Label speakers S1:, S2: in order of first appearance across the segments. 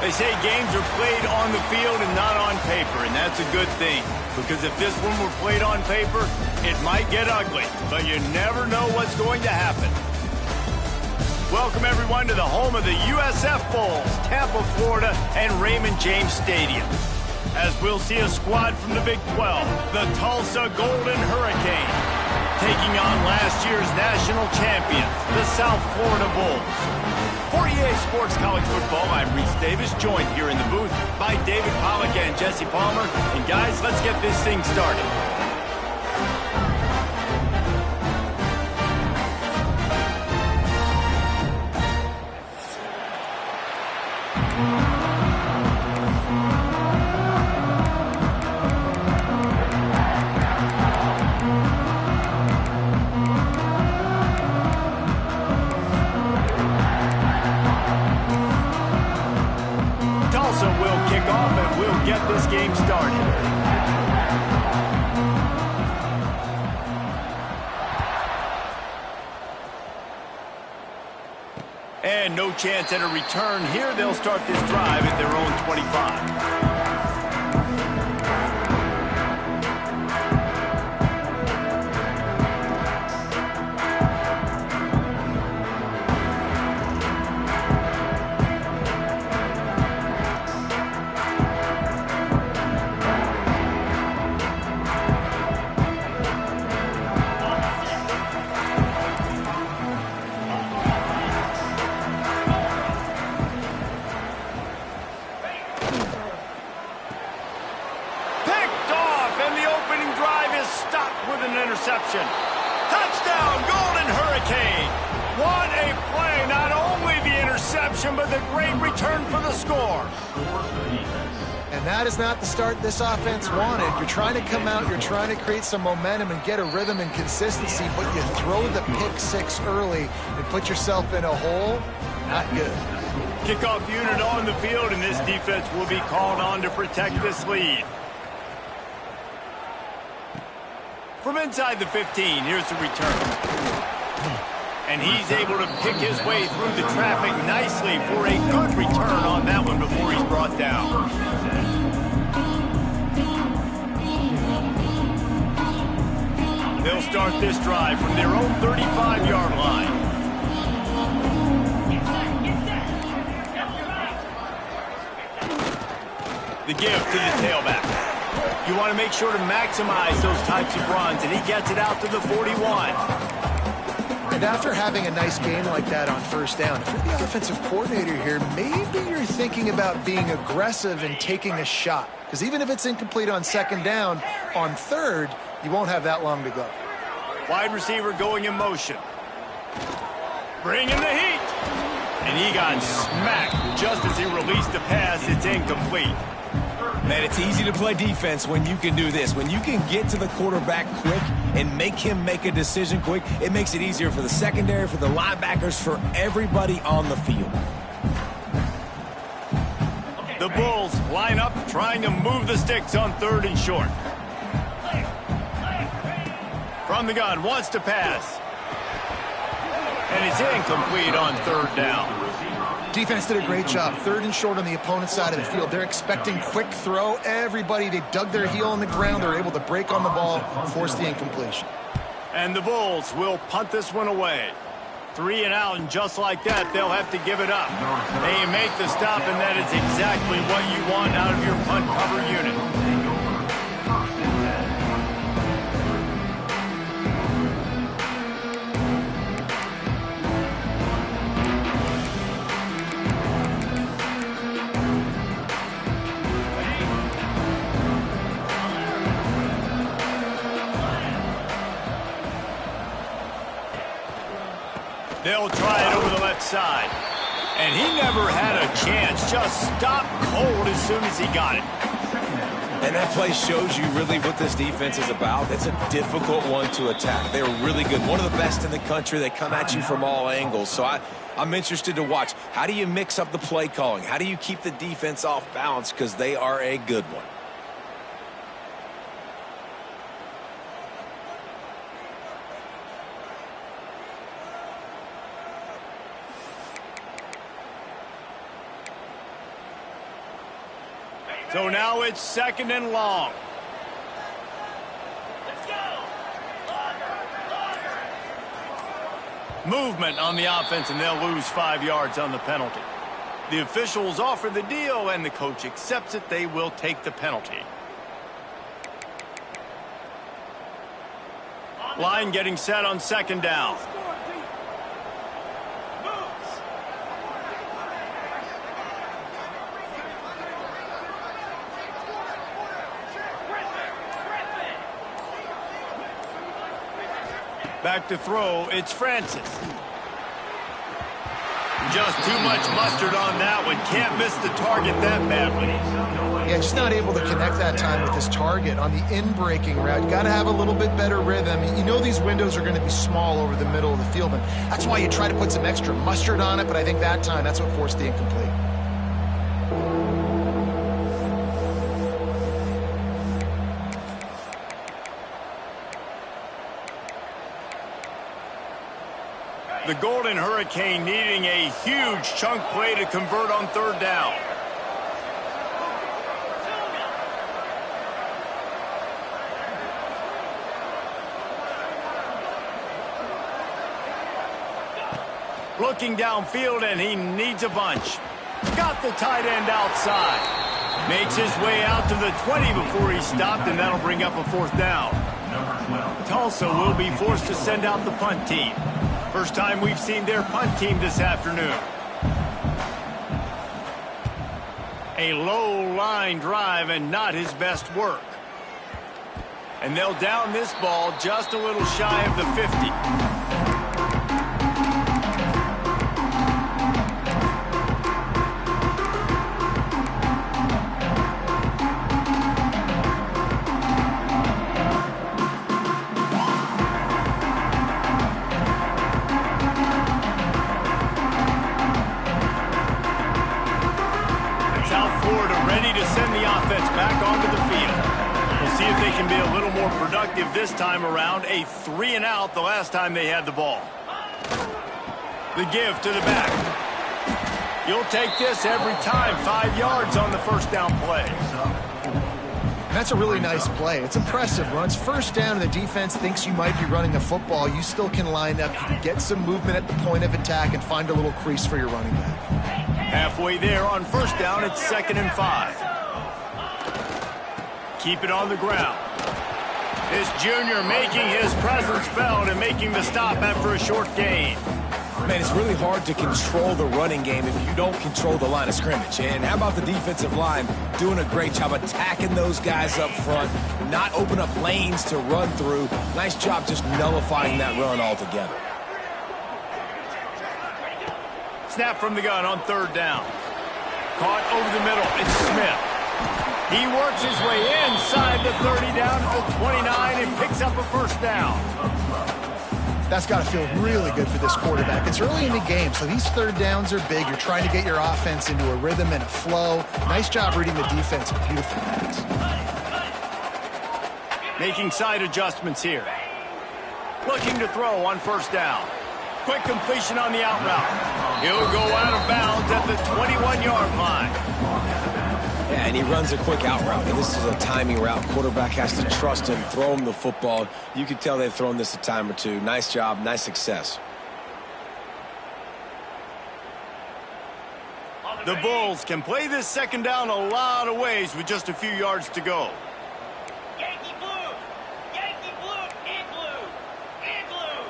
S1: They say games are played on the field and not on paper, and that's a good thing. Because if this one were played on paper, it might get ugly. But you never know what's going to happen. Welcome, everyone, to the home of the USF Bulls, Tampa, Florida, and Raymond James Stadium. As we'll see a squad from the Big 12, the Tulsa Golden Hurricane, taking on last year's national champions, the South Florida Bulls. For EA Sports College Football, I'm Reese Davis, joined here in the booth by David Pollack and Jesse Palmer. And guys, let's get this thing started. Get this game started. And no chance at a return here. They'll start this drive at their own 25. Interception. Touchdown, Golden Hurricane. What a play. Not only the interception, but the great return for the score.
S2: And that is not the start this offense wanted. You're trying to come out, you're trying to create some momentum and get a rhythm and consistency, but you throw the pick six early and put yourself in a hole. Not good.
S1: Kickoff unit on the field, and this defense will be called on to protect this lead. From inside the 15, here's the return. And he's able to pick his way through the traffic nicely for a good return on that one before he's brought down. They'll start this drive from their own 35-yard line. The give to the tailback. You want to make sure to maximize those types of runs, and he gets it out to the 41.
S2: And after having a nice game like that on first down, if you're the offensive coordinator here, maybe you're thinking about being aggressive and taking a shot. Because even if it's incomplete on second down, on third, you won't have that long to go.
S1: Wide receiver going in motion. Bringing the heat. And he got smacked just as he released the pass. It's incomplete.
S3: Man, it's easy to play defense when you can do this. When you can get to the quarterback quick and make him make a decision quick, it makes it easier for the secondary, for the linebackers, for everybody on the field.
S1: The Bulls line up trying to move the sticks on third and short. From the gun, wants to pass. And it's incomplete on third down.
S2: Defense did a great job. Third and short on the opponent's side of the field. They're expecting quick throw. Everybody, they dug their heel on the ground. They're able to break on the ball, force the incompletion.
S1: And the Bulls will punt this one away. 3 and out, and just like that, they'll have to give it up. They make the stop, and that is exactly what you want out of your punt cover unit. They'll try it over the left side. And he never had a chance. Just stopped cold as soon as he got it.
S3: And that play shows you really what this defense is about. It's a difficult one to attack. They're really good. One of the best in the country. They come at you from all angles. So I'm interested to watch. How do you mix up the play calling? How do you keep the defense off balance? Because they are a good one.
S1: So now it's 2nd and long. Movement on the offense, and they'll lose 5 yards on the penalty. The officials offer the deal, and the coach accepts it. They will take the penalty. Line getting set on 2nd down. Back to throw, it's Francis. Just too much mustard on that one. Can't miss the target that badly.
S2: Yeah, just not able to connect that time with his target on the in-breaking route. You got to have a little bit better rhythm. You know these windows are going to be small over the middle of the field, and that's why you try to put some extra mustard on it, but I think that time that's what forced the incomplete.
S1: The Golden Hurricane needing a huge chunk play to convert on 3rd down. Looking downfield, and he needs a bunch. Got the tight end outside. Makes his way out to the 20 before he stopped, and that'll bring up a 4th down. Tulsa will be forced to send out the punt team. First time we've seen their punt team this afternoon. A low line drive and not his best work. And they'll down this ball just a little shy of the 50. Productive this time around. A 3 and out the last time they had the ball. The give to the back. You'll take this every time. 5 yards on the 1st down play.
S2: That's a really nice play. It's impressive. When it's 1st down and the defense thinks you might be running the football, you still can line up, you can get some movement at the point of attack and find a little crease for your running back.
S1: Halfway there on 1st down, it's 2nd and 5. Keep it on the ground. This junior making his presence felt and making the stop after a short gain.
S3: Man, it's really hard to control the running game if you don't control the line of scrimmage. And how about the defensive line doing a great job attacking those guys up front, not open up lanes to run through. Nice job just nullifying that run altogether.
S1: Snap from the gun on 3rd down. Caught over the middle. It's Smith. He works his way inside the 30 down to the 29 and picks up a 1st down.
S2: That's got to feel really good for this quarterback. It's early in the game, so these 3rd downs are big. You're trying to get your offense into a rhythm and a flow. Nice job reading the defense. Beautiful pass.
S1: Making side adjustments here. Looking to throw on 1st down. Quick completion on the out route. He'll go out of bounds at the 21-yard line.
S3: Yeah, and he runs a quick out route. And this is a timing route. Quarterback has to trust him, throw him the football. You can tell they've thrown this a time or two. Nice job, nice success.
S1: The Bulls can play this 2nd down a lot of ways with just a few yards to go.
S4: Yankee blue, in blue, in blue.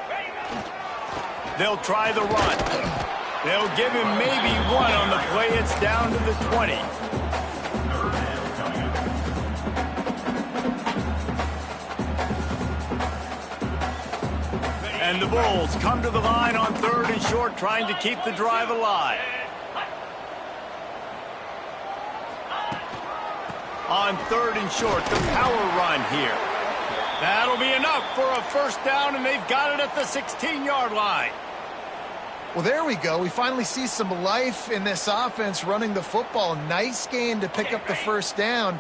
S4: Ready, ready.
S1: They'll try the run. They'll give him maybe 1 on the play. It's down to the 20. And the Bulls come to the line on 3rd and short, trying to keep the drive alive. On 3rd and short, the power run here. That'll be enough for a 1st down, and they've got it at the 16-yard line.
S2: Well, there we go. We finally see some life in this offense running the football. Nice game to pick up the 1st down.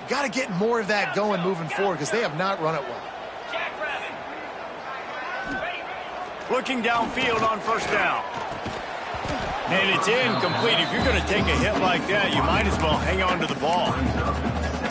S2: You got to get more of that going moving forward because they have not run it well.
S1: Looking downfield on 1st down. And it's incomplete. If you're going to take a hit like that, you might as well hang on to the ball.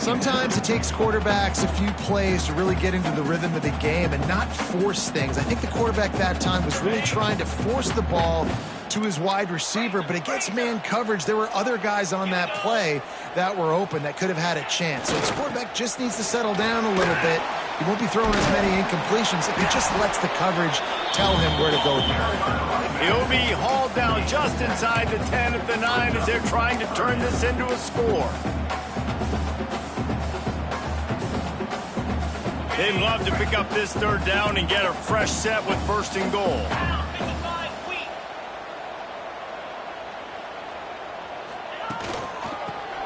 S2: Sometimes it takes quarterbacks a few plays to really get into the rhythm of the game and not force things. I think the quarterback that time was really trying to force the ball to his wide receiver, but against man coverage, there were other guys on that play that were open that could have had a chance. So this quarterback just needs to settle down a little bit. He won't be throwing as many incompletions if he just lets the coverage tell him where to go here.
S1: He'll be hauled down just inside the 10 at the 9 as they're trying to turn this into a score. They'd love to pick up this third down and get a fresh set with first and goal.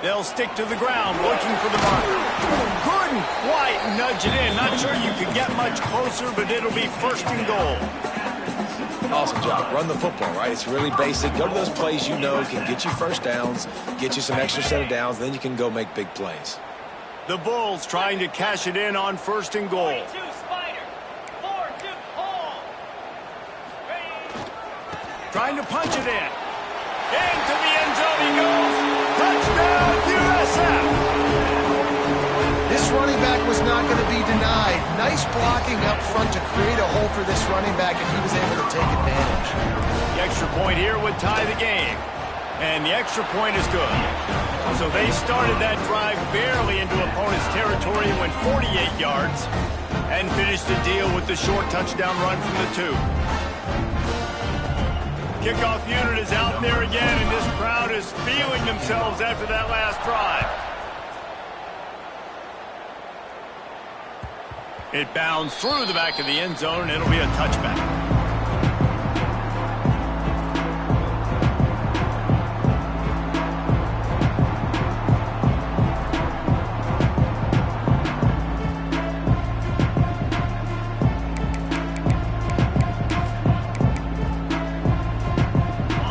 S1: They'll stick to the ground, looking for the mark. Couldn't quite nudge it in. Not sure you could get much closer, but it'll be first and goal.
S3: Awesome job. Run the football, right? It's really basic. Go to those plays you know can get you first downs, get you some extra set of downs, then you can go make big plays.
S1: The Bulls trying to cash it in on first and goal.
S4: 42 Spider. 4-2 Hall.
S1: Trying to punch it in. Into the end zone he goes. Touchdown, USF!
S2: This running back was not going to be denied. Nice blocking up front to create a hole for this running back, and he was able to take advantage.
S1: The extra point here would tie the game. And the extra point is good. So they started that drive barely into opponent's territory and went 48 yards and finished the deal with the short touchdown run from the 2. Kickoff unit is out there again, and this crowd is feeling themselves after that last drive. It bounds through the back of the end zone, and it'll be a touchback.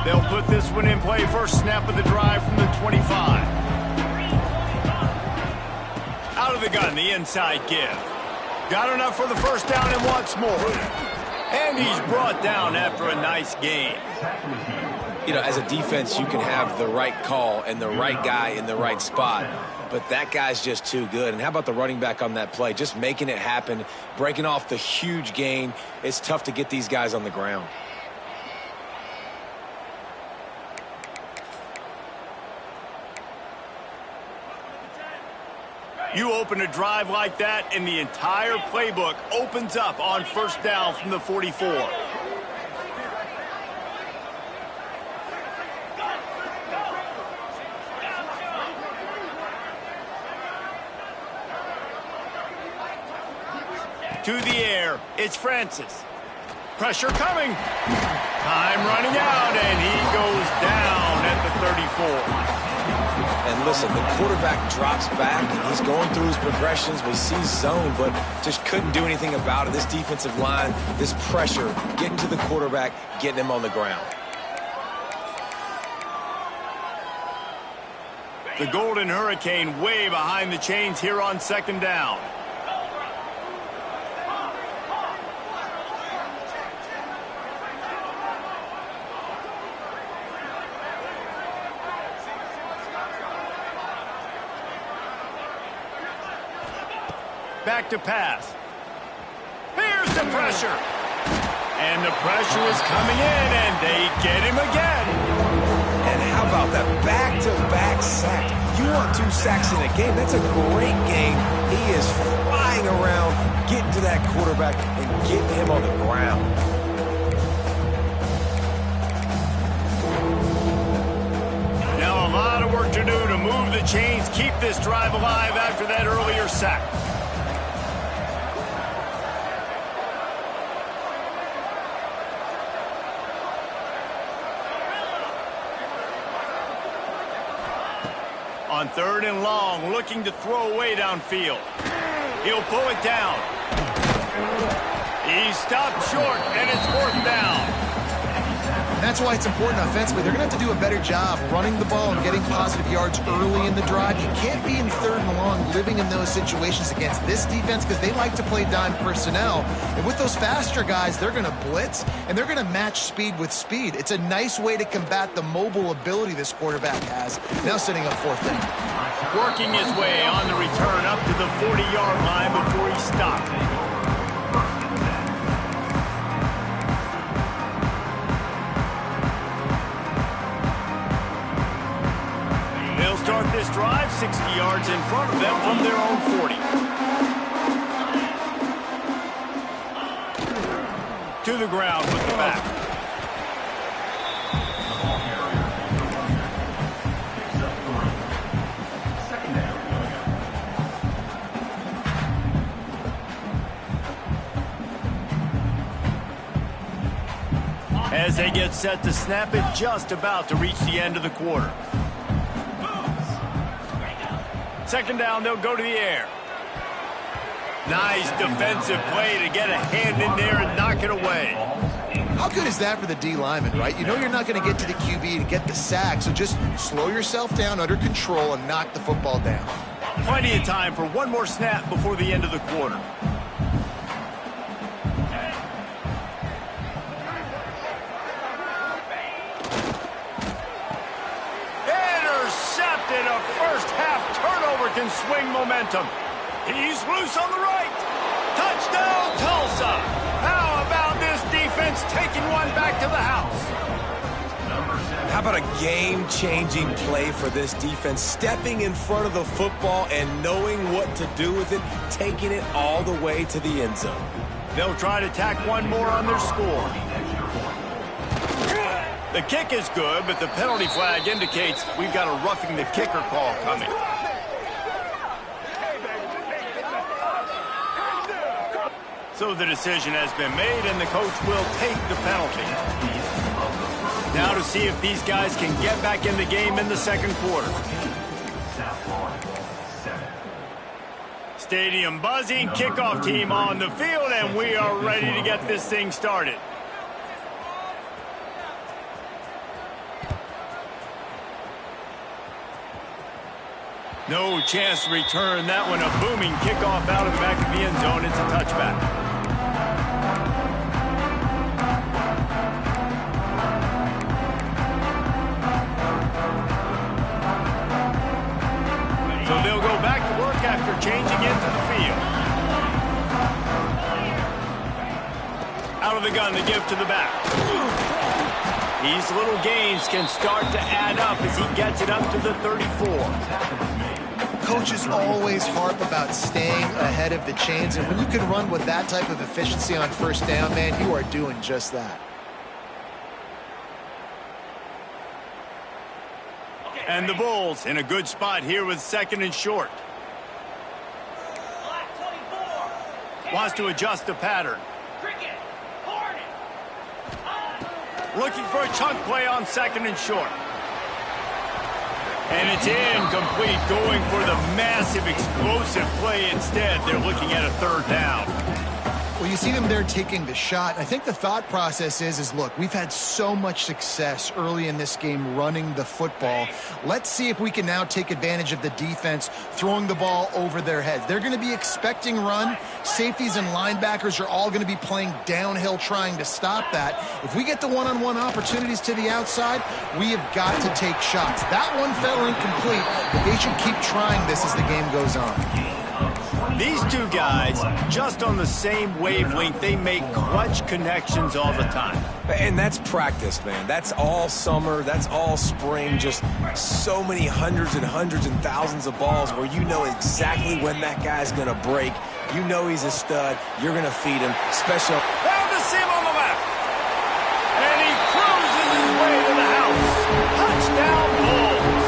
S1: They'll put this one in play first snap of the drive from the 25. Out of the gun, the inside give. Got enough for the first down and wants more. And he's brought down after a nice gain.
S3: You know, as a defense, you can have the right call and the right guy in the right spot, but that guy's just too good. And how about the running back on that play? Just making it happen, breaking off the huge gain. It's tough to get these guys on the ground.
S1: You open a drive like that, and the entire playbook opens up on first down from the 44. To the air, it's Francis. Pressure coming. Time running out, and he goes down at the 34.
S3: And listen, the quarterback drops back, and he's going through his progressions. We see zone, but just couldn't do anything about it. This defensive line, this pressure, getting to the quarterback, getting him on the ground.
S1: The Golden Hurricane way behind the chains here on second down. Back to pass. Here's the pressure. And the pressure is coming in, and they get him again.
S3: And how about that back-to-back sack? You want 2 sacks in a game, that's a great game. He is flying around, getting to that quarterback and getting him on the ground.
S1: Now a lot of work to do to move the chains, keep this drive alive after that earlier sack. On third and long, looking to throw away downfield. He'll pull it down. He stopped short, and it's fourth down.
S2: And that's why it's important offensively. They're going to have to do a better job running the ball and getting positive yards early in the drive. You can't be in 3rd and long living in those situations against this defense because they like to play dime personnel. And with those faster guys, they're going to blitz, and they're going to match speed with speed. It's a nice way to combat the mobile ability this quarterback has. Now sitting up 4th down.
S1: Working his way on the return up to the 40-yard line before he stopped. They'll start this drive 60 yards in front of them from their own 40. To the ground with the back. As they get set to snap it, just about to reach the end of the quarter. 2nd down, they'll go to the air. Nice defensive play to get a hand in there and knock it away.
S2: How good is that for the D lineman, right? You know you're not going to get to the QB to get the sack, so just slow yourself down under control and knock the football down.
S1: Plenty of time for one more snap before the end of the quarter. Intercepted. A first-half turnover can swing momentum. He's loose on the right. Touchdown, Tulsa. How about this defense taking one back to the house?
S3: How about a game-changing play for this defense? Stepping in front of the football and knowing what to do with it, taking it all the way to the end zone.
S1: They'll try to tack one more on their score. The kick is good, but the penalty flag indicates we've got a roughing the kicker call coming. So the decision has been made, and the coach will take the penalty. Now to see if these guys can get back in the game in the 2nd quarter. Stadium buzzing, kickoff team on the field, and we are ready to get this thing started. No chance to return that one. A booming kickoff out of the back of the end zone. It's a touchback. So they'll go back to work after changing into the field. Out of the gun, they give to the back. These little gains can start to add up as he gets it up to the 34.
S2: Coaches always harp about staying ahead of the chains, and when you can run with that type of efficiency on 1st down, man, you are doing just that.
S1: And the Bulls in a good spot here with 2nd and short. Wants to adjust the pattern. Looking for a chunk play on 2nd and short. And it's incomplete, going for the massive explosive play instead. They're looking at a 3rd down.
S2: Well, you see them there taking the shot. I think the thought process is look, we've had so much success early in this game running the football. Let's see if we can now take advantage of the defense throwing the ball over their heads. They're going to be expecting run. Safeties and linebackers are all going to be playing downhill trying to stop that. If we get the one-on-one opportunities to the outside, we have got to take shots. That one fell incomplete, but they should keep trying this as the game goes on.
S1: These two guys, just on the same wavelength, they make clutch connections all the time.
S3: And that's practice, man. That's all summer. That's all spring. Just so many hundreds and thousands of balls where you know exactly when that guy's going to break. You know he's a stud. You're going to feed him. Special.
S1: Down to Sim on the left. And he cruises his way to the house. Touchdown, Bulls.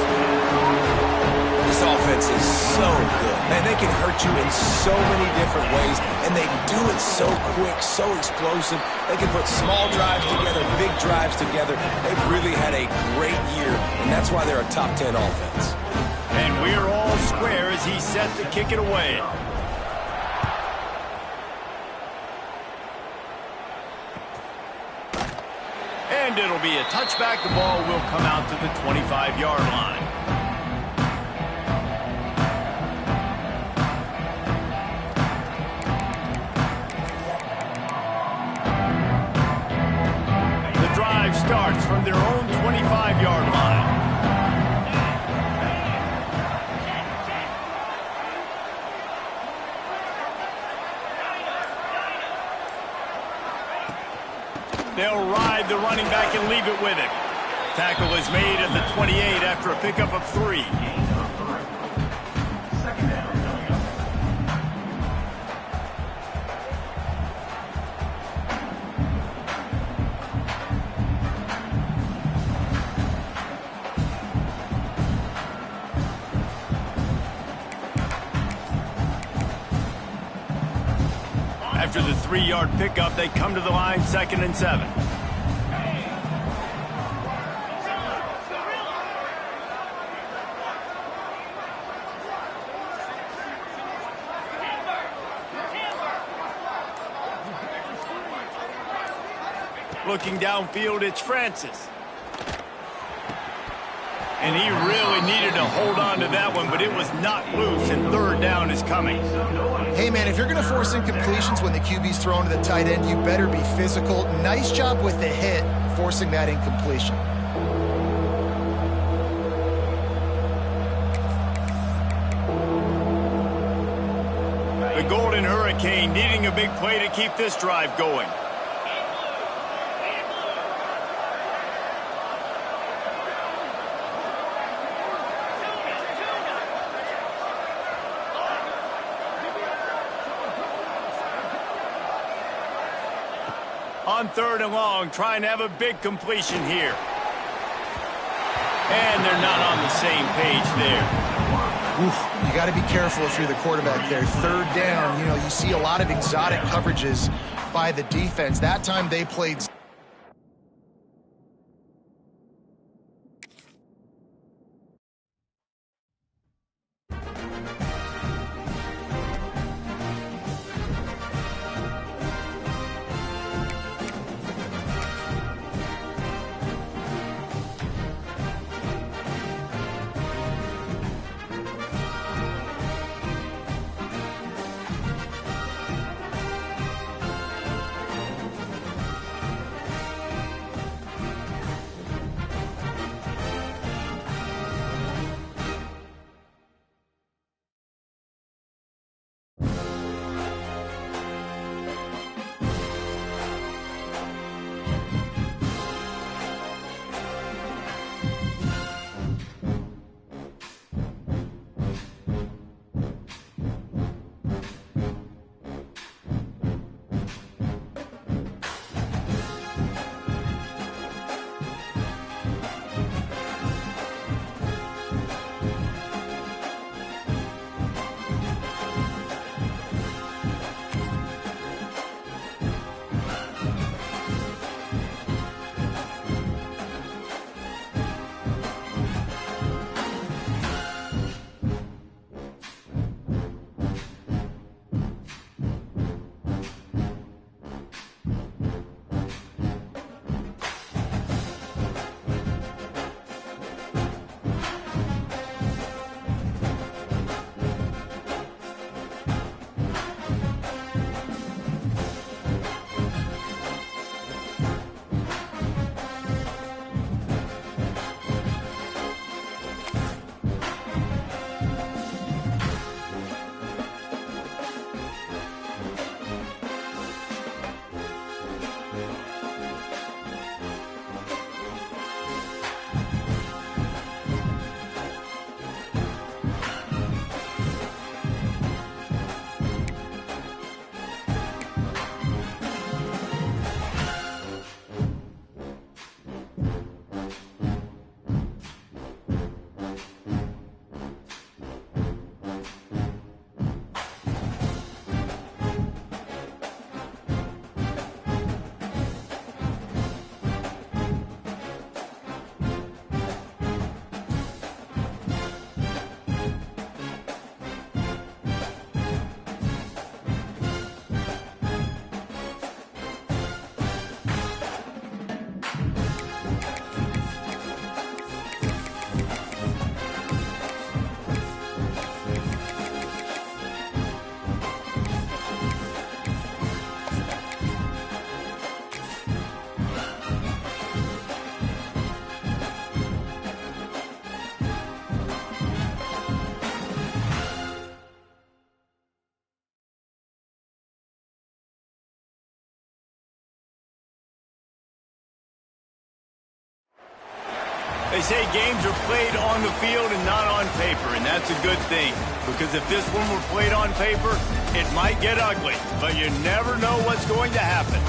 S3: This offense is so good. Man, they can hurt you in so many different ways, and they do it so quick, so explosive. They can put small drives together, big drives together. They've really had a great year, and that's why they're a top 10 offense.
S1: And we're all square as he's set to kick it away. And and it'll be a touchback. The ball will come out to the 25-yard line. The drive starts from their own 25-yard line. They'll ride the running back and leave it with him. Tackle is made at the 28 after a pickup of 3. After the 3-yard pickup, they come to the line, 2nd and 7. Looking downfield, it's Francis. And he really needed to hold on to that one, but it was not loose, and 3rd down is coming.
S2: Hey, man, if you're going to force incompletions when the QB's thrown to the tight end, you better be physical. Nice job with the hit, forcing that incompletion.
S1: The Golden Hurricane needing a big play to keep this drive going. On 3rd and long, trying to have a big completion here. And they're not on the same page there.
S2: Oof, you got to be careful if you're the quarterback there. 3rd down, you see a lot of exotic coverages by the defense. That time they played
S1: They say games are played on the field and not on paper, and that's a good thing. Because if this one were played on paper, it might get ugly. But you never know what's going to happen.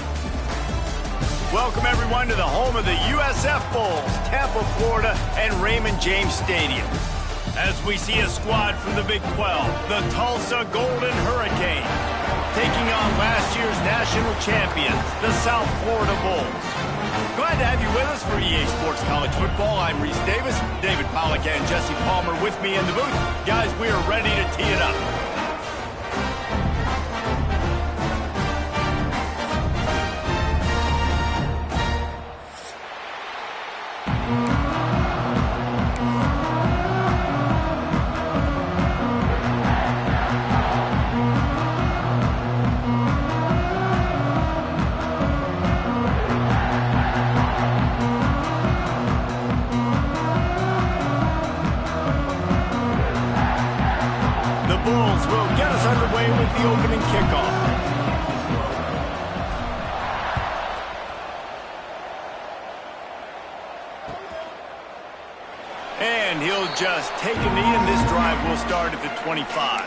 S1: Welcome, everyone, to the home of the USF Bulls, Tampa, Florida, and Raymond James Stadium. As we see a squad from the Big 12, the Tulsa Golden Hurricane, taking on last year's national champion, the South Florida Bulls. Glad to have you with us for EA Sports College Football. I'm Reese Davis, David Pollack and Jesse Palmer with me in the booth. Guys, we are ready to tee it up. The opening kickoff. And he'll just take a knee, and this drive will start at the 25.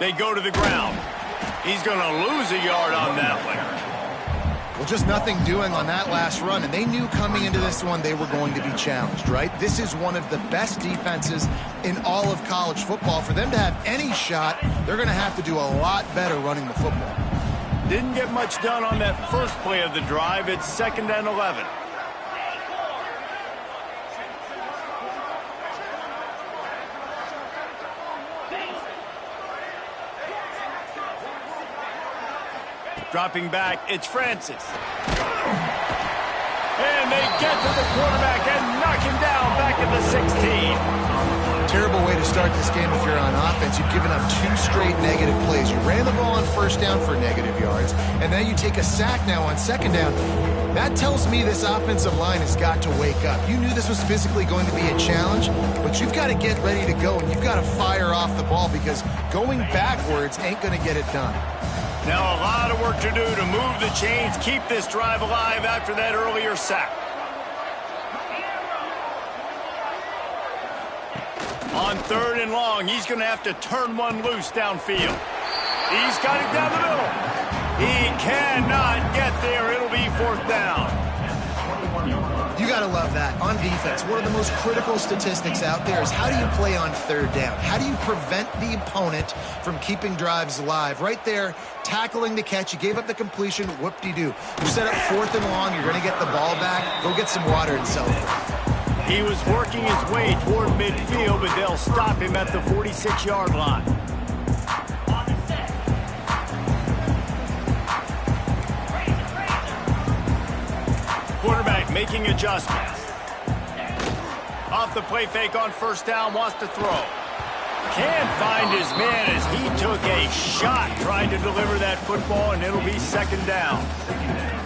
S1: They go to the ground. He's going to lose a yard on that one.
S2: Well, just nothing doing on that last run, and they knew coming into this one they were going to be challenged, right? This is one of the best defenses in all of college football. For them to have any shot, they're going to have to do a lot better running the football.
S1: Didn't get much done on that first play of the drive. It's 2nd and 11. Dropping back, it's Francis. And they get to the quarterback and knock him down back at the 16.
S2: Terrible way to start this game if you're on offense. You've given up 2 straight negative plays. You ran the ball on first down for negative yards, and then you take a sack now on second down. That tells me this offensive line has got to wake up. You knew this was physically going to be a challenge, but you've got to get ready to go, and you've got to fire off the ball because going backwards ain't going to get it done.
S1: Now a lot of work to do to move the chains, keep this drive alive after that earlier sack. On 3rd and long, he's going to have to turn one loose downfield. He's got it down the middle. He cannot get there. It'll be 4th down.
S2: You got to love that. On defense, one of the most critical statistics out there is how do you play on 3rd down? How do you prevent the opponent from keeping drives alive? Right there, tackling the catch. You gave up the completion. Whoop-de-doo. You set up 4th and long. You're going to get the ball back. Go get some water and sell it.
S1: He was working his way toward midfield, but they'll stop him at the 46-yard line. Quarterback making adjustments. Off the play fake on first down, wants to throw. Can't find his man as he took a shot trying to deliver that football, and it'll be 2nd down.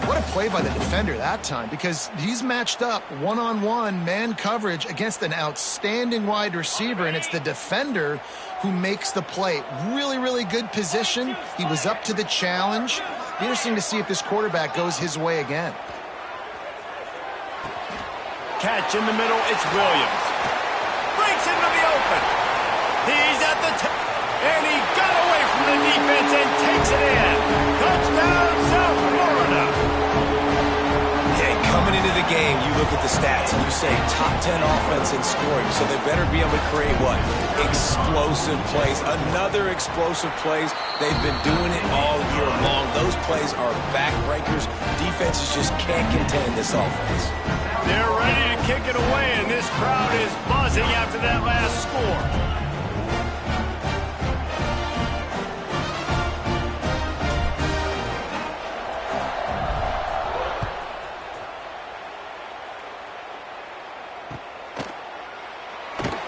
S2: What a play by the defender that time, because he's matched up one-on-one man coverage against an outstanding wide receiver, and it's the defender who makes the play. Really, really good position. He was up to the challenge. Interesting to see if this quarterback goes his way again.
S1: Catch in the middle, it's Williams. Breaks into the open. He's at the top, and he got away from the defense and takes it in. Touchdown, South Florida.
S3: Yeah, coming into the game, you look at the stats and you say top 10 offense in scoring, so they better be able to create what? Explosive plays. Another explosive plays. They've been doing it all year long. Those plays are backbreakers. Defenses just can't contain this offense.
S1: They're ready to kick it away, and this crowd is buzzing after that last score.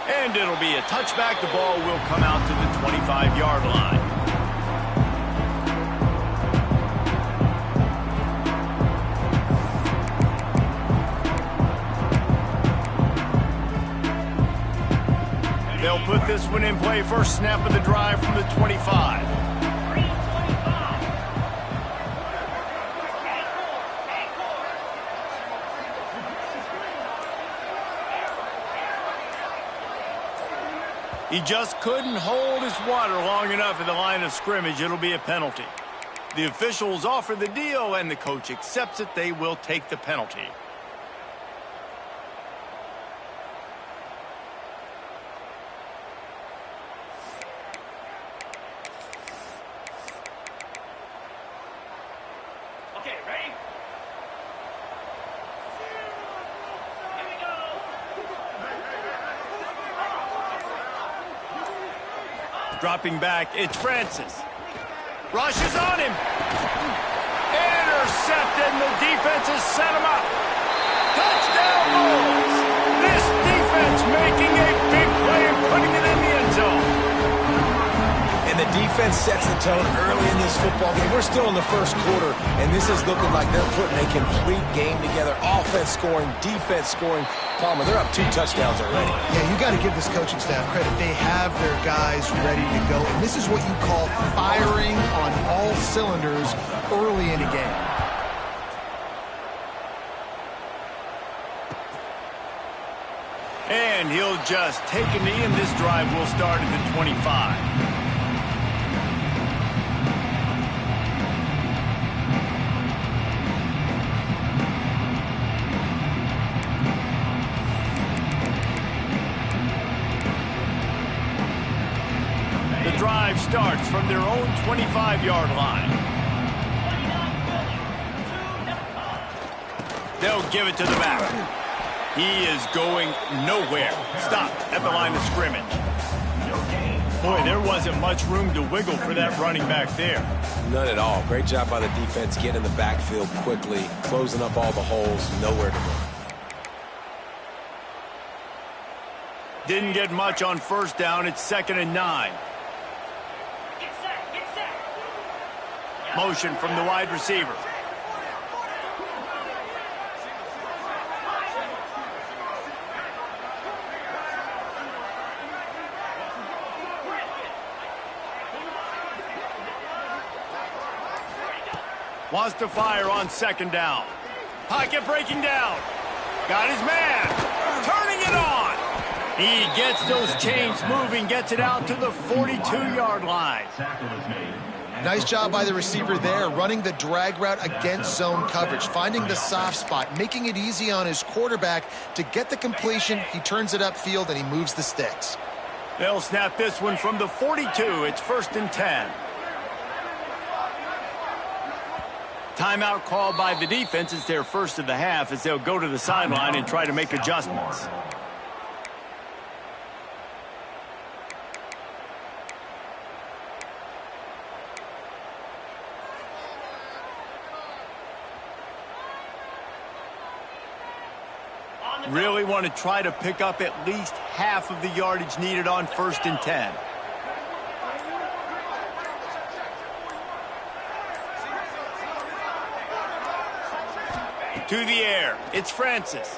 S1: And it'll be a touchback. The ball will come out to the 25-yard line. this one in play first snap of the drive from the 25. He just couldn't hold his water long enough at the line of scrimmage. It'll be a penalty. The officials offer the deal, and the coach accepts it. They will take the penalty.
S4: Okay, ready? Here we go.
S1: Dropping back, it's Francis. Rushes on him. Intercepted, and the defense has set him up. Touchdown, Bulls. This defense making a big play and putting it in the end zone.
S3: And the defense sets the tone early in this football game. We're still in the first quarter, and this is looking like they're putting a complete game together. Offense scoring, defense scoring. Palmer, they're up 2 touchdowns already.
S2: Yeah, you got to give this coaching staff credit. They have their guys ready to go, and this is what you call firing on all cylinders early in a game.
S1: And he'll just take a knee, and this drive will start at the 25. The drive starts from their own 25-yard line. They'll give it to the back. He is going nowhere. Stop at the line of scrimmage. Boy, there wasn't much room to wiggle for that running back there.
S3: None at all. Great job by the defense getting in the backfield quickly, closing up all the holes, nowhere to run.
S1: Didn't get much on first down. It's 2nd and 9.
S4: Get set, get set.
S1: Motion from the wide receiver. Wants to fire on 2nd down. Pocket breaking down. Got his man. Turning it on. He gets those chains moving, gets it out to the 42-yard line.
S2: Nice job by the receiver there, running the drag route against zone coverage, finding the soft spot, making it easy on his quarterback to get the completion. He turns it upfield, and he moves the sticks.
S1: They'll snap this one from the 42. It's 1st and 10. Timeout called by the defense. It's their first of the half as they'll go to the sideline and try to make adjustments. Really want to try to pick up at least half of the yardage needed on 1st and 10. To the air, it's Francis.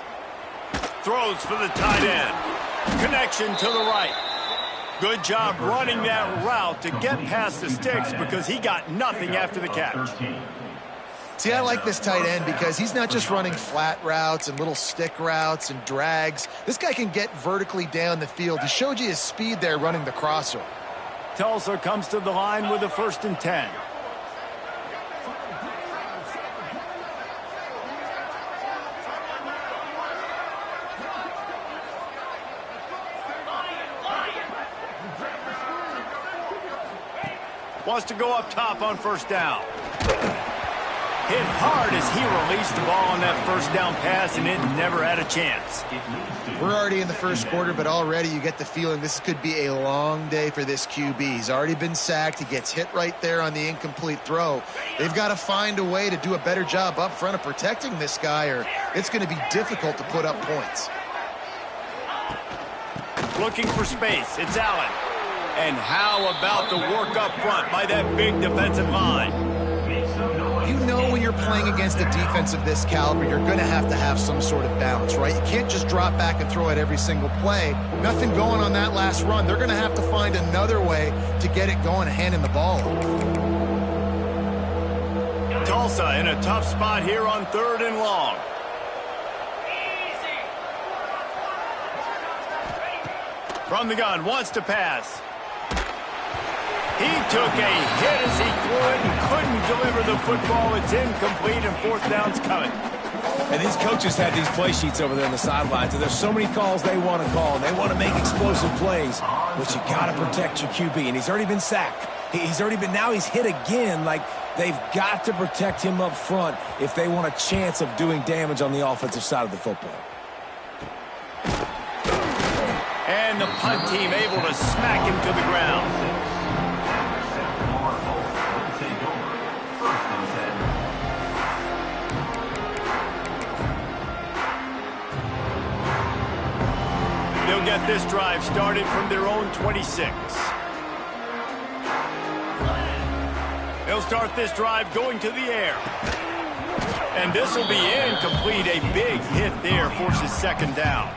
S1: Throws for the tight end. Connection to the right. Good job running that route to get past the sticks because he got nothing after the catch.
S2: See, I like this tight end because he's not just running flat routes and little stick routes and drags. This guy can get vertically down the field. He showed you his speed there running the crosser.
S1: Tulsa comes to the line with a 1st and 10. Wants to go up top on 1st down. Hit hard as he released the ball on that 1st down pass, and it never had a chance.
S2: We're already in the first quarter, but already you get the feeling this could be a long day for this QB. He's already been sacked. He gets hit right there on the incomplete throw. They've got to find a way to do a better job up front of protecting this guy, or it's going to be difficult to put up points.
S1: Looking for space. It's Allen. And how about the work up front by that big defensive line?
S2: You know when you're you're playing against a defense of this caliber, you're going to have some sort of balance, right? You can't just drop back and throw it every single play. Nothing going on that last run. They're going to have to find another way to get it going and handing the ball off.
S1: Tulsa in a tough spot here on 3rd and long. From the gun, wants to pass. He took a hit as he threw it and couldn't deliver the football. It's incomplete and 4th down's coming.
S3: And these coaches have these play sheets over there on the sidelines, and there's so many calls they want to call, and they want to make explosive plays, but you got to protect your QB, and he's already been sacked. Now he's hit again. Like, they've got to protect him up front if they want a chance of doing damage on the offensive side of the football.
S1: And the punt team able to smack him to the ground. They'll get this drive started from their own 26. They'll start this drive going to the air. And this will be incomplete. A big hit there forces 2nd down.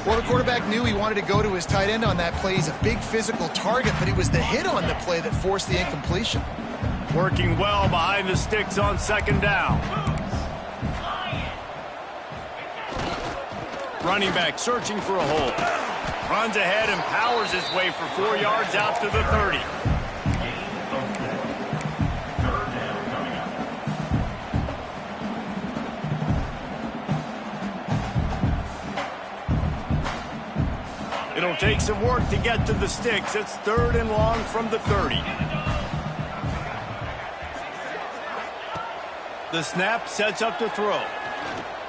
S2: Well, the quarterback knew he wanted to go to his tight end on that play. He's a big physical target, but it was the hit on the play that forced the incompletion.
S1: Working well behind the sticks on 2nd down. Running back searching for a hole. Runs ahead and powers his way for 4 yards out to the 30. It'll take some work to get to the sticks. It's 3rd and long from the 30. The snap sets up to throw.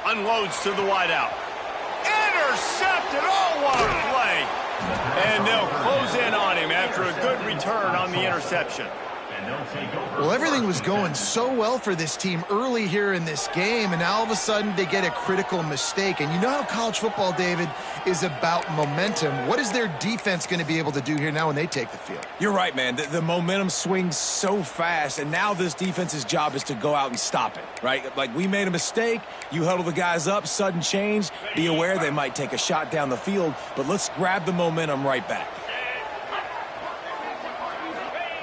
S1: Unloads to the wideout. Intercepted! Oh, what a play! And they'll close in on him after a good return on the interception.
S2: Well, everything was going so well for this team early here in this game, and now all of a sudden they get a critical mistake. And you know how college football, David, is about momentum. What is their defense going to be able to do here now when they take the field?
S3: You're right, man. The momentum swings so fast, and now this defense's job is to go out and stop it, right? Like, we made a mistake. You huddle the guys up, sudden change. Be aware they might take a shot down the field, but let's grab the momentum right back.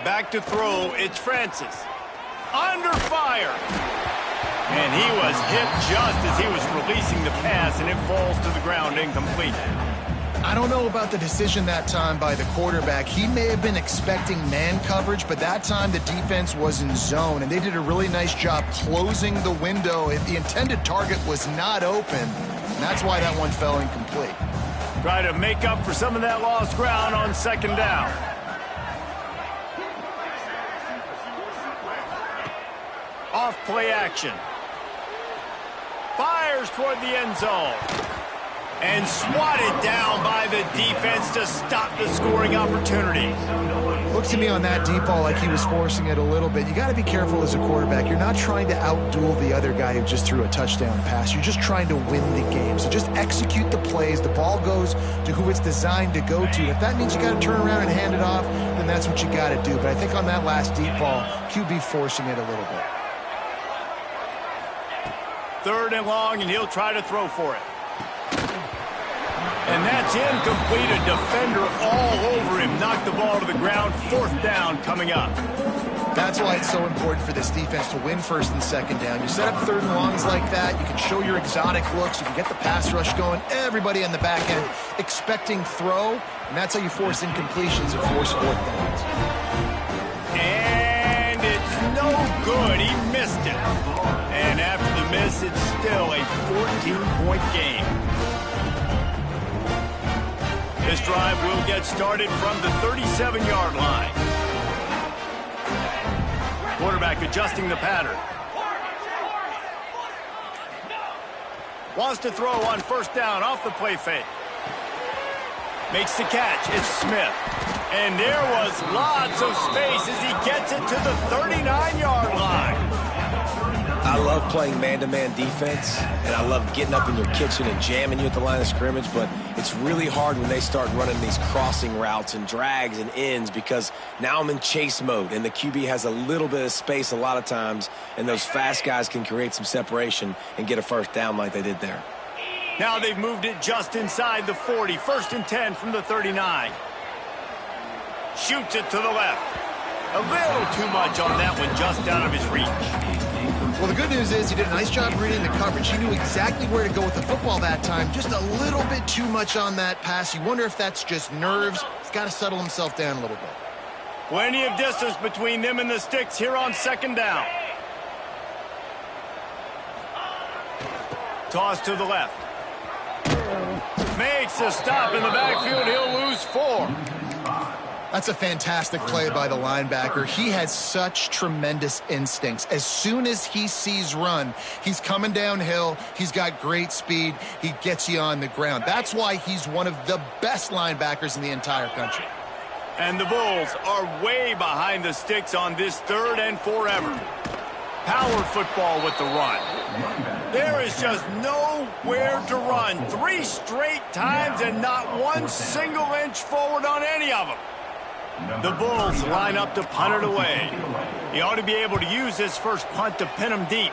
S1: Back to throw, it's Francis. Under fire. And he was hit just as he was releasing the pass, and it falls to the ground incomplete.
S2: I don't know about the decision that time by the quarterback. He may have been expecting man coverage, but that time the defense was in zone, and they did a really nice job closing the window if the intended target was not open, and that's why that one fell incomplete.
S1: Try to make up for some of that lost ground on 2nd down. Off play action. Fires toward the end zone. And swatted down by the defense to stop the scoring opportunity.
S2: Looks to me on that deep ball like he was forcing it a little bit. You got to be careful as a quarterback. You're not trying to outduel the other guy who just threw a touchdown pass. You're just trying to win the game. So just execute the plays. The ball goes to who it's designed to go to. If that means you got to turn around and hand it off, then that's what you got to do. But I think on that last deep ball, QB forcing it a little bit.
S1: 3rd and long, and he'll try to throw for it. And that's incomplete. A defender all over him. Knocked the ball to the ground. 4th down coming up.
S2: That's why it's so important for this defense to win 1st and 2nd down. You set up 3rd and longs like that. You can show your exotic looks. You can get the pass rush going. Everybody on the back end expecting throw. And that's how you force incompletions and force 4th downs.
S1: And it's no good. He missed it. And after the miss, it's still a 14-point game. This drive will get started from the 37-yard line. Quarterback adjusting the pattern. Wants to throw on 1st down off the play fake. Makes the catch. It's Smith. And there was lots of space as he gets it to the 39-yard line.
S3: I love playing man-to-man defense, and I love getting up in your kitchen and jamming you at the line of scrimmage, but it's really hard when they start running these crossing routes and drags and ends because now I'm in chase mode, and the QB has a little bit of space a lot of times, and those fast guys can create some separation and get a first down like they did there.
S1: Now they've moved it just inside the 40. 1st and 10 from the 39. Shoots it to the left. A little too much on that one, just out of his reach.
S2: Well, the good news is he did a nice job reading the coverage. He knew exactly where to go with the football that time. Just a little bit too much on that pass. You wonder if that's just nerves. He's got to settle himself down a little bit.
S1: Plenty of distance between them and the sticks here on 2nd down. Toss to the left. Makes a stop in the backfield. He'll lose 4.
S2: That's a fantastic play by the linebacker. He has such tremendous instincts. As soon as he sees run, he's coming downhill. He's got great speed. He gets you on the ground. That's why he's one of the best linebackers in the entire country.
S1: And the Bulls are way behind the sticks on this 3rd and forever. Power football with the run. There is just nowhere to run. 3 straight times and not one single inch forward on any of them. The Bulls line up to punt it away. He ought to be able to use his first punt to pin him deep.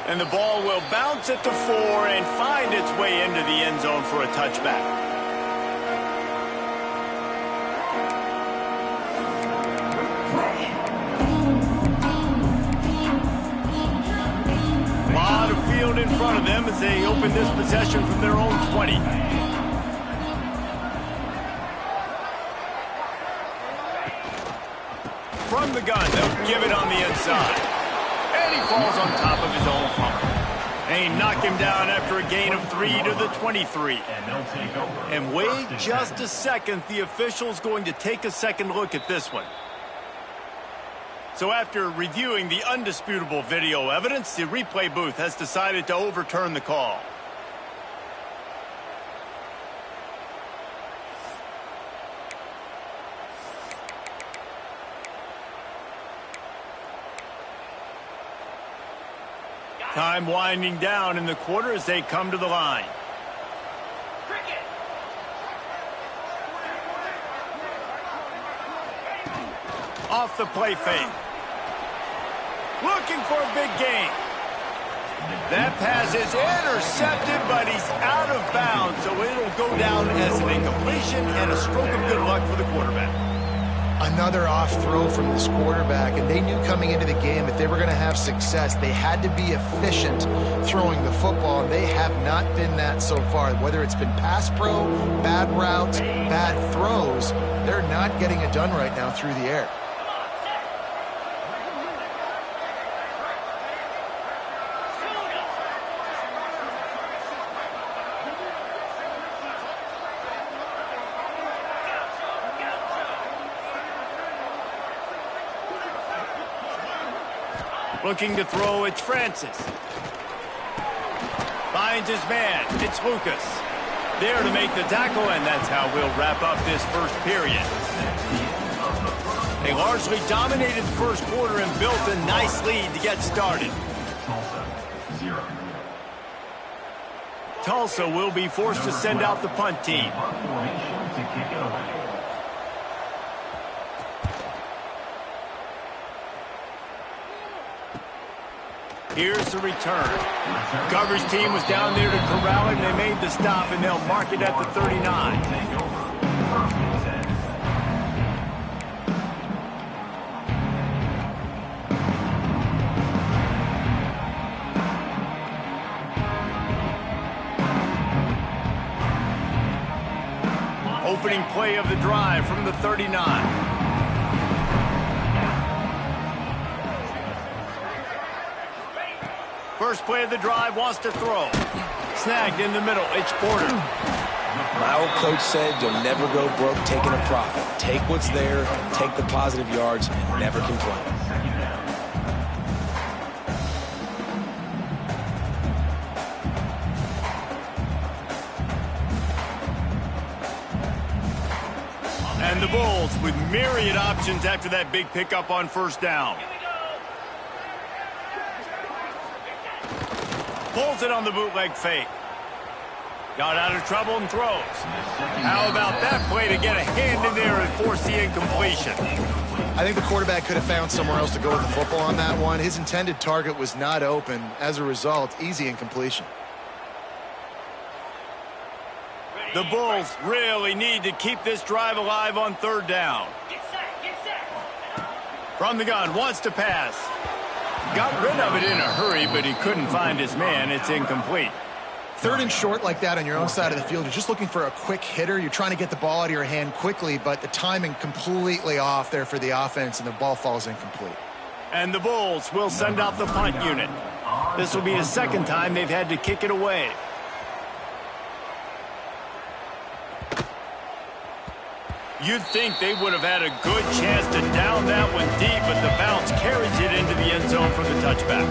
S1: And the ball will bounce at the 4 and find its way into the end zone for a touchback. A lot of field in front of them as they open this possession from their own 20. From the gun, they'll give it on the inside. And he falls on top of his own fumble. They knock him down after a gain of 3 to the 23. And wait just a second. The official's going to take a second look at this one. So after reviewing the undisputable video evidence, the replay booth has decided to overturn the call. Time winding down in the quarter as they come to the line. Off the play fake. Looking for a big gain. That pass is intercepted, but he's out of bounds, so it'll go down as an incompletion and a stroke of good luck for the quarterback.
S2: Another off throw from this quarterback, and they knew coming into the game if they were going to have success, they had to be efficient throwing the football, and they have not been that so far. Whether it's been pass pro, bad routes, bad throws, they're not getting it done right now through the air.
S1: Looking to throw, it's Francis. Finds his man, it's Lucas. There to make the tackle, and that's how we'll wrap up this first period. They largely dominated the first quarter and built a nice lead to get started. Tulsa will be forced to send out the punt team. Here's the return. The coverage team was down there to corral him. They made the stop, and they'll mark it at the 39. Opening play of the drive from the 39. First play of the drive, wants to throw. Snagged in the middle, it's Porter.
S3: My old coach said you'll never go broke taking a profit. Take what's there, take the positive yards, and never complain.
S1: And the Bulls with myriad options after that big pickup on first down. Pulls it on the bootleg fake. Got out of trouble and throws. How about that play to get a hand in there and force the incompletion?
S2: I think the quarterback could have found somewhere else to go with the football on that one. His intended target was not open. As a result, easy incompletion.
S1: The Bulls really need to keep this drive alive on third down.
S4: Get set, get set.
S1: From the gun, wants to pass. Got rid of it in a hurry, but he couldn't find his man. It's incomplete.
S2: Third and short like that on your own side of the field, you're just looking for a quick hitter. You're trying to get the ball out of your hand quickly, but the timing completely off there for the offense, and the ball falls incomplete.
S1: And the Bulls will send out the punt unit. This will be the second time they've had to kick it away. You'd think they would have had a good chance to down that one deep, but the bounce carries it into the end zone for the touchback.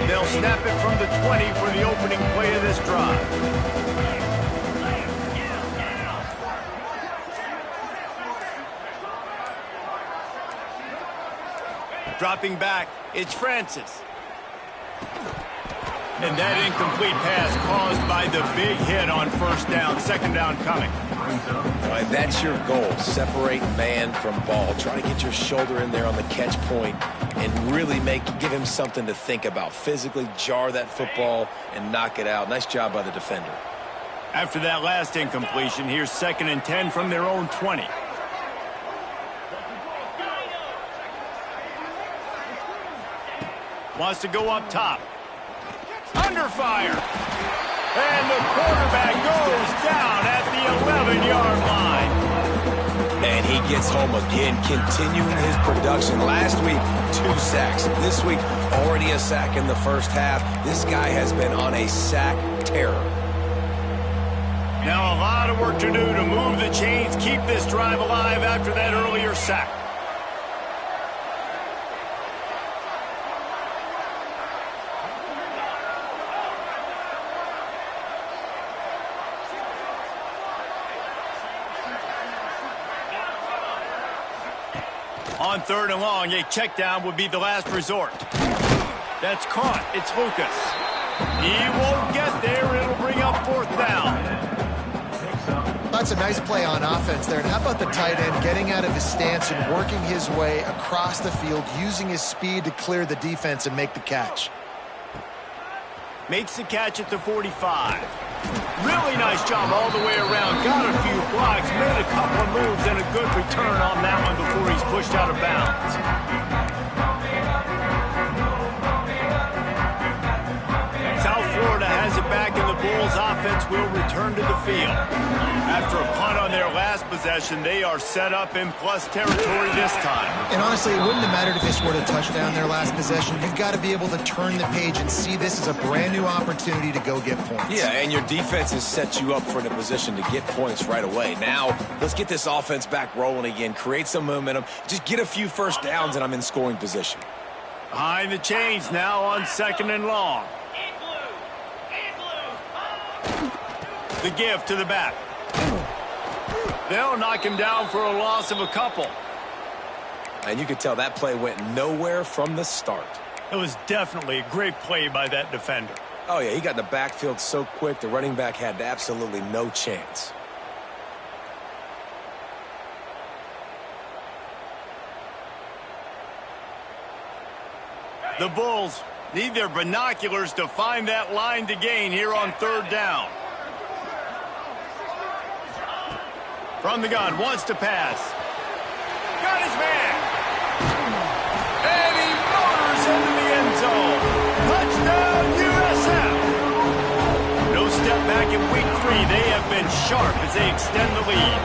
S1: They'll snap it from the 20 for the opening play of this drive. Dropping back, it's Francis. And that incomplete pass caused by the big hit on first down. Second down coming.
S3: All right, that's your goal. Separate man from ball. Try to get your shoulder in there on the catch point and really give him something to think about. Physically jar that football and knock it out. Nice job by the defender.
S1: After that last incompletion, here's 2nd and 10 from their own 20. Wants to go up top. Under fire. And the quarterback goes down at the 11-yard line.
S3: And he gets home again, continuing his production. Last week, 2 sacks. This week, already a sack in the first half. This guy has been on a sack terror.
S1: Now a lot of work to do to move the chains, keep this drive alive after that earlier sack. On 3rd and long, a check down would be the last resort. That's caught. It's Lucas. He won't get there. It'll bring up 4th down.
S2: That's a nice play on offense there. And how about the tight end getting out of his stance and working his way across the field, using his speed to clear the defense and make the catch.
S1: Makes the catch at the 45. Really nice job all the way around. Got a few blocks, made a couple of moves, and a good return on that one before he's pushed out of bounds. South Florida has it back, and the Bulls offense will return to the field. After a punt on their last possession, they are set up in plus territory this time.
S2: And honestly, it wouldn't have mattered if they scored a touchdown their last possession. You've got to be able to turn the page and see this as a brand new opportunity to go get points.
S3: Yeah, and your defense has set you up for the position to get points right away. Now, let's get this offense back rolling again, create some momentum, just get a few first downs, and I'm in scoring position.
S1: Behind the chains now on 2nd and long. The give to the back. They'll knock him down for a loss of a couple.
S3: And you could tell that play went nowhere from the start.
S1: It was definitely a great play by that defender.
S3: Oh, yeah, he got in the backfield so quick, the running back had absolutely no chance.
S1: The Bulls need their binoculars to find that line to gain here on 3rd down. From the gun, wants to pass. Got his man. And he motors into the end zone. Touchdown, USF. No step back in week 3. They have been sharp as they extend the lead.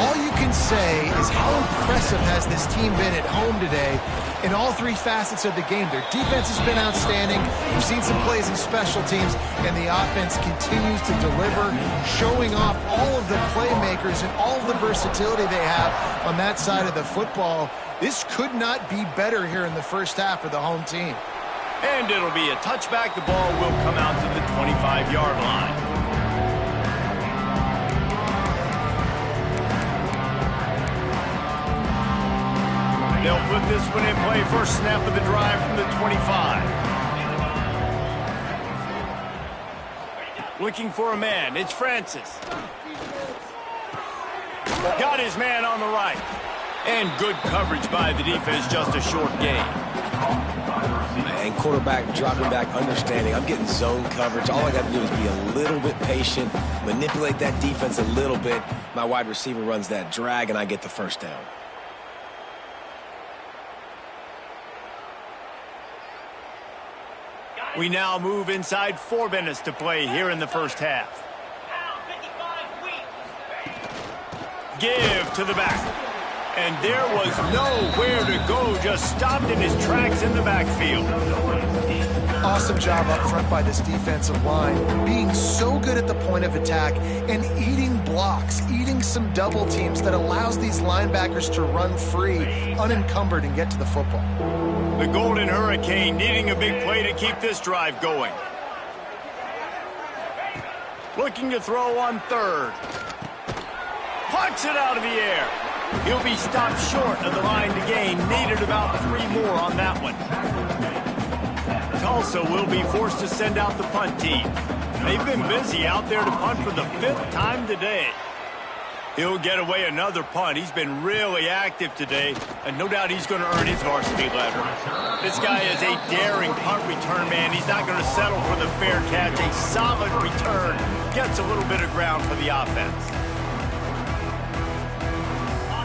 S2: All you can say is how impressive has this team been at home today. in all three facets of the game. Their defense has been outstanding. We've seen some plays in special teams, and the offense continues to deliver, showing off all of the playmakers and all of the versatility they have on that side of the football. This could not be better here in the first half for the home team.
S1: And it'll be a touchback. The ball will come out to the 25-yard line. They'll put this one in play. First snap of the drive from the 25. Looking for a man. It's Francis. Got his man on the right. And good coverage by the defense, just a short gain.
S3: And quarterback dropping back, understanding. I'm getting zone coverage. All I got to do is be a little bit patient, manipulate that defense a little bit. My wide receiver runs that drag, and I get the first down.
S1: We now move inside 4 minutes to play here in the first half. Give to the back. And there was nowhere to go, just stopped in his tracks in the backfield.
S2: Awesome job up front by this defensive line, being so good at the point of attack and eating blocks, eating some double teams that allows these linebackers to run free, unencumbered, and get to the football.
S1: The Golden Hurricane needing a big play to keep this drive going. Looking to throw on third. Punts it out of the air. He'll be stopped short of the line to gain. Needed about 3 more on that one. Tulsa will be forced to send out the punt team. They've been busy out there to punt for the 5th time today. He'll get away another punt. He's been really active today, and no doubt he's going to earn his varsity letter. This guy is a daring punt return man. He's not going to settle for the fair catch. A solid return. Gets a little bit of ground for the offense.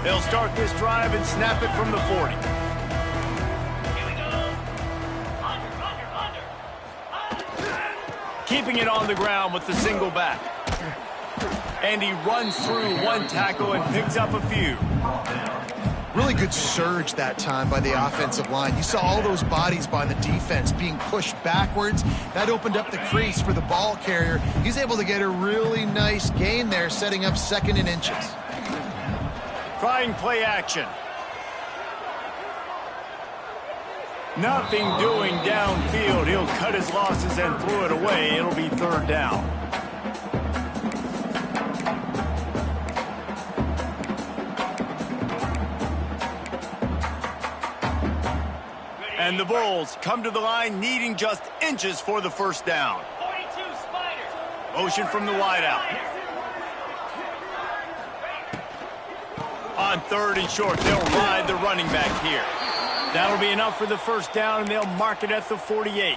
S1: They'll start this drive and snap it from the 40. Keeping it on the ground with the single back. And he runs through 1 tackle and picks up a few.
S2: Really good surge that time by the offensive line. You saw all those bodies by the defense being pushed backwards. That opened up the crease for the ball carrier. He's able to get a really nice gain there, setting up 2nd and inches.
S1: Trying play action. Nothing doing downfield. He'll cut his losses and throw it away. It'll be 3rd down. And the Bulls come to the line needing just inches for the first down.
S4: 42 Spiders.
S1: Motion from the wideout. On 3rd and short, they'll ride the running back here. That'll be enough for the first down, and they'll mark it at the 48.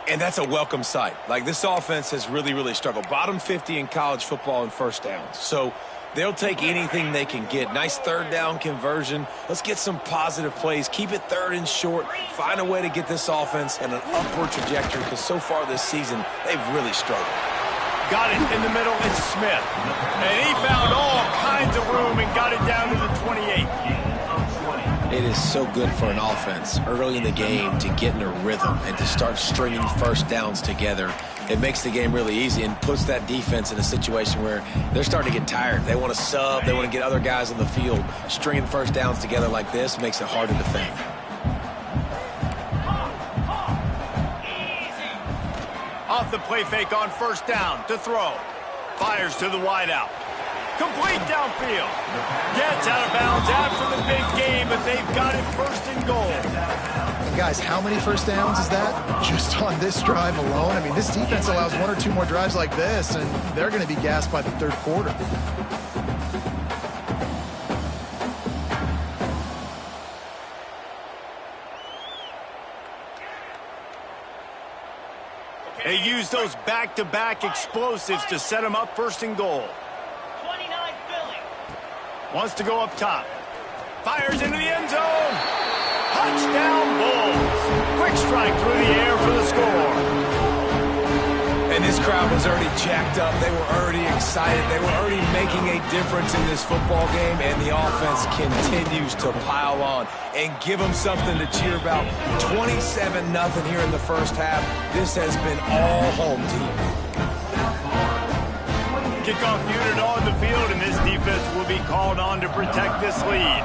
S3: And that's a welcome sight. Like, this offense has really struggled. Bottom 50 in college football in first downs. So they'll take anything they can get. Nice 3rd down conversion. Let's get some positive plays. Keep it 3rd and short. Find a way to get this offense in an upward trajectory, because so far this season, they've really struggled.
S1: Got it in the middle. It's Smith. And he found all kinds of room and got it down to the 28.
S3: It is so good for an offense early in the game to get in a rhythm and to start stringing first downs together. It makes the game really easy and puts that defense in a situation where they're starting to get tired. They want to sub. They want to get other guys on the field. Stringing first downs together like this makes it hard to defend.
S1: Off the play fake on first down to throw. Fires to the wideout. Complete downfield. Gets out of bounds after the big game, but they've got it 1st and goal.
S2: And guys, how many first downs is that just on this drive alone? I mean, this defense allows 1 or 2 more drives like this, and they're going to be gassed by the 3rd quarter.
S1: They use those back-to-back explosives to set them up 1st and goal.
S4: 29 Philly.
S1: Wants to go up top. Fires into the end zone. Touchdown Bulls. Quick strike through the air for the score.
S3: And this crowd was already jacked up. They were already excited. They were already making a difference in this football game, and the offense continues to pile on and give them something to cheer about. 27-0 here in the first half. This has been all home team.
S1: Kickoff unit on the field, and this defense will be called on to protect this lead.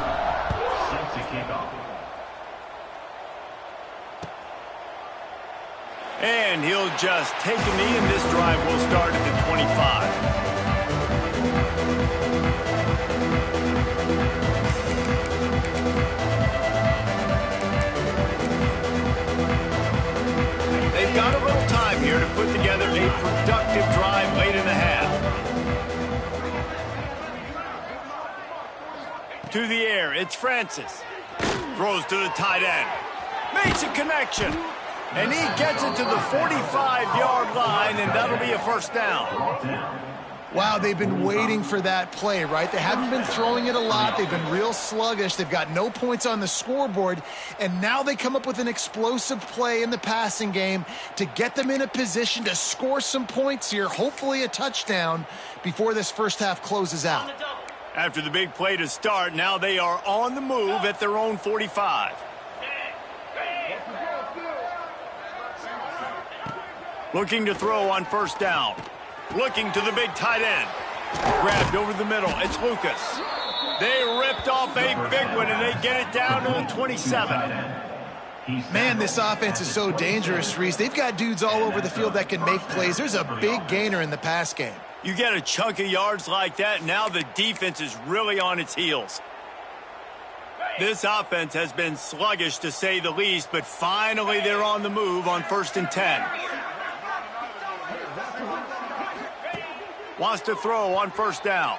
S1: And he'll just take a knee, and this drive will start at the 25. They've got a little time here to put together a productive drive late in the half. To the air, it's Francis. Throws to the tight end. Makes a connection. And he gets it to the 45-yard line, and that'll be a first down.
S2: Wow, they've been waiting for that play, right? They haven't been throwing it a lot. They've been real sluggish. They've got no points on the scoreboard, and now they come up with an explosive play in the passing game to get them in a position to score some points here, hopefully a touchdown, before this first half closes out.
S1: After the big play to start, now they are on the move at their own 45. Looking to throw on first down. Looking to the big tight end. Grabbed over the middle. It's Lucas. They ripped off a big one, and they get it down to the 27.
S2: Man, this offense is so dangerous, Reese. They've got dudes all over the field that can make plays. There's a big gainer in the pass game.
S1: You get a chunk of yards like that, now the defense is really on its heels. This offense has been sluggish, to say the least, but finally they're on the move on 1st and 10. Wants to throw on first down.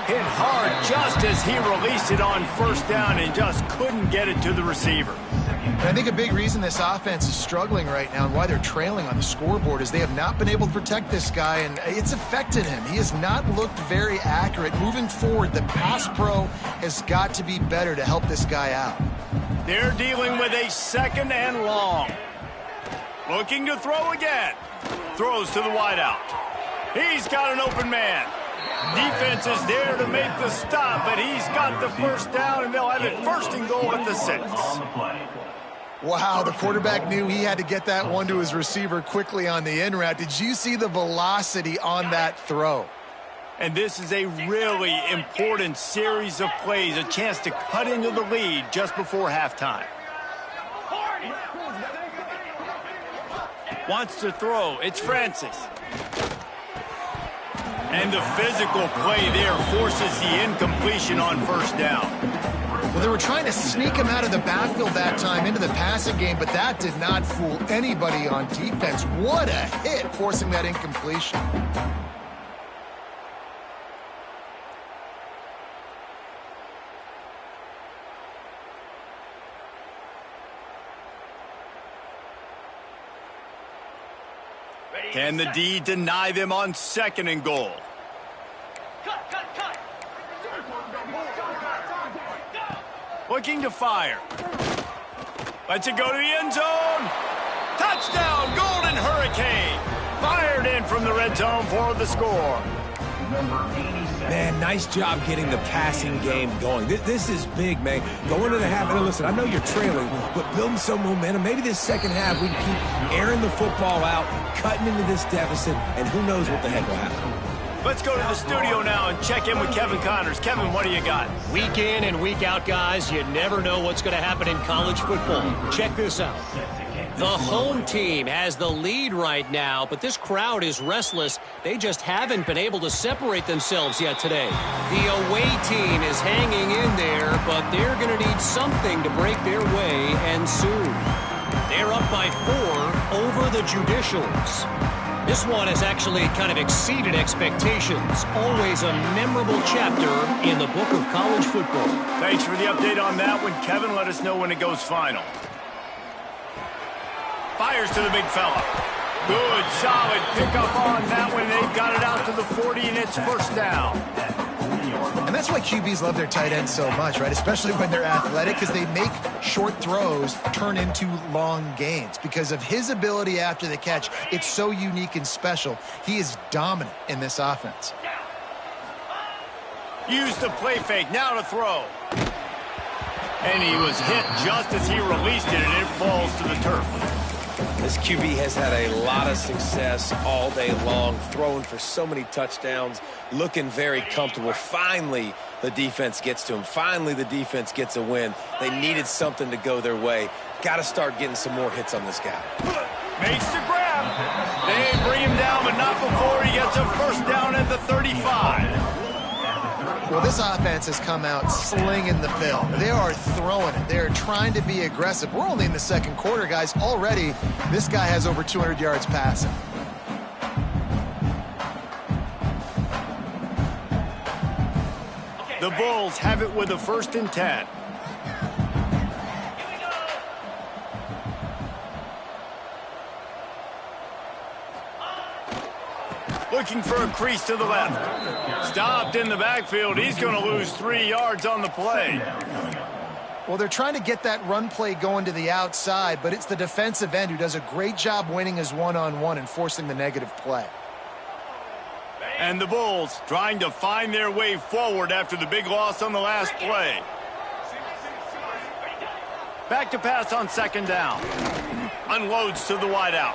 S1: Hit hard just as he released it on first down and just couldn't get it to the receiver.
S2: And I think a big reason this offense is struggling right now and why they're trailing on the scoreboard is they have not been able to protect this guy, and it's affected him. He has not looked very accurate. Moving forward, the pass pro has got to be better to help this guy out.
S1: They're dealing with a 2nd and long. Looking to throw again. Throws to the wideout. He's got an open man. Defense is there to make the stop, but he's got the first down, and they'll have it 1st and goal at the 6.
S2: Wow, the quarterback knew he had to get that one to his receiver quickly on the in route. Did you see the velocity on that throw?
S1: And this is a really important series of plays, a chance to cut into the lead just before halftime. Wants to throw. It's Francis. And the physical play there forces the incompletion on first down.
S2: Well, they were trying to sneak him out of the backfield that time into the passing game, but that did not fool anybody on defense. What a hit, forcing that incompletion.
S1: Can the D deny them on 2nd and goal?
S4: Cut.
S1: Looking to fire. Lets it go to the end zone. Touchdown, Golden Hurricane. Fired in from the red zone for the score.
S3: Man, nice job getting the passing game going. This is big, man. Going to the half, and listen, I know you're trailing, but building some momentum. Maybe this second half we can keep airing the football out, cutting into this deficit, and who knows what the heck will happen.
S1: Let's go to the studio now and check in with Kevin Connors. Kevin, what do you got?
S5: Week in and week out, guys, you never know what's going to happen in college football. Check this out. The home team has the lead right now, but this crowd is restless. They just haven't been able to separate themselves yet today. The away team is hanging in there, but they're going to need something to break their way, and soon. They're up by 4 over the Judicials. This one has actually kind of exceeded expectations. Always a memorable chapter in the book of college football.
S1: Thanks for the update on that one, Kevin. Let us know when it goes final. Fires to the big fella. Good, solid pickup on that one. They've got it out to the 40, and it's first down.
S2: And that's why QBs love their tight ends so much, right? Especially when they're athletic, because they make short throws turn into long gains. Because of his ability after the catch, it's so unique and special. He is dominant in this offense.
S1: Use the play fake, now to throw. And he was hit just as he released it, and it falls to the turf.
S3: This QB has had a lot of success all day long, throwing for so many touchdowns, looking very comfortable. Finally, the defense gets to him. Finally, the defense gets a win. They needed something to go their way. Got to start getting some more hits on this guy.
S1: Makes the grab. They bring him down, but not before he gets a first down at the 35.
S2: Well, this offense has come out slinging the pill. They are throwing it. They are trying to be aggressive. We're only in the second quarter, guys. Already, this guy has over 200 yards passing.
S1: The Bulls have it with a 1st and 10. Looking for a crease to the left. Stopped in the backfield. He's going to lose 3 yards on the play.
S2: Well, they're trying to get that run play going to the outside, but it's the defensive end who does a great job winning his one-on-one and forcing the negative play.
S1: And the Bulls trying to find their way forward after the big loss on the last play. Back to pass on 2nd down. Unloads to the wideout.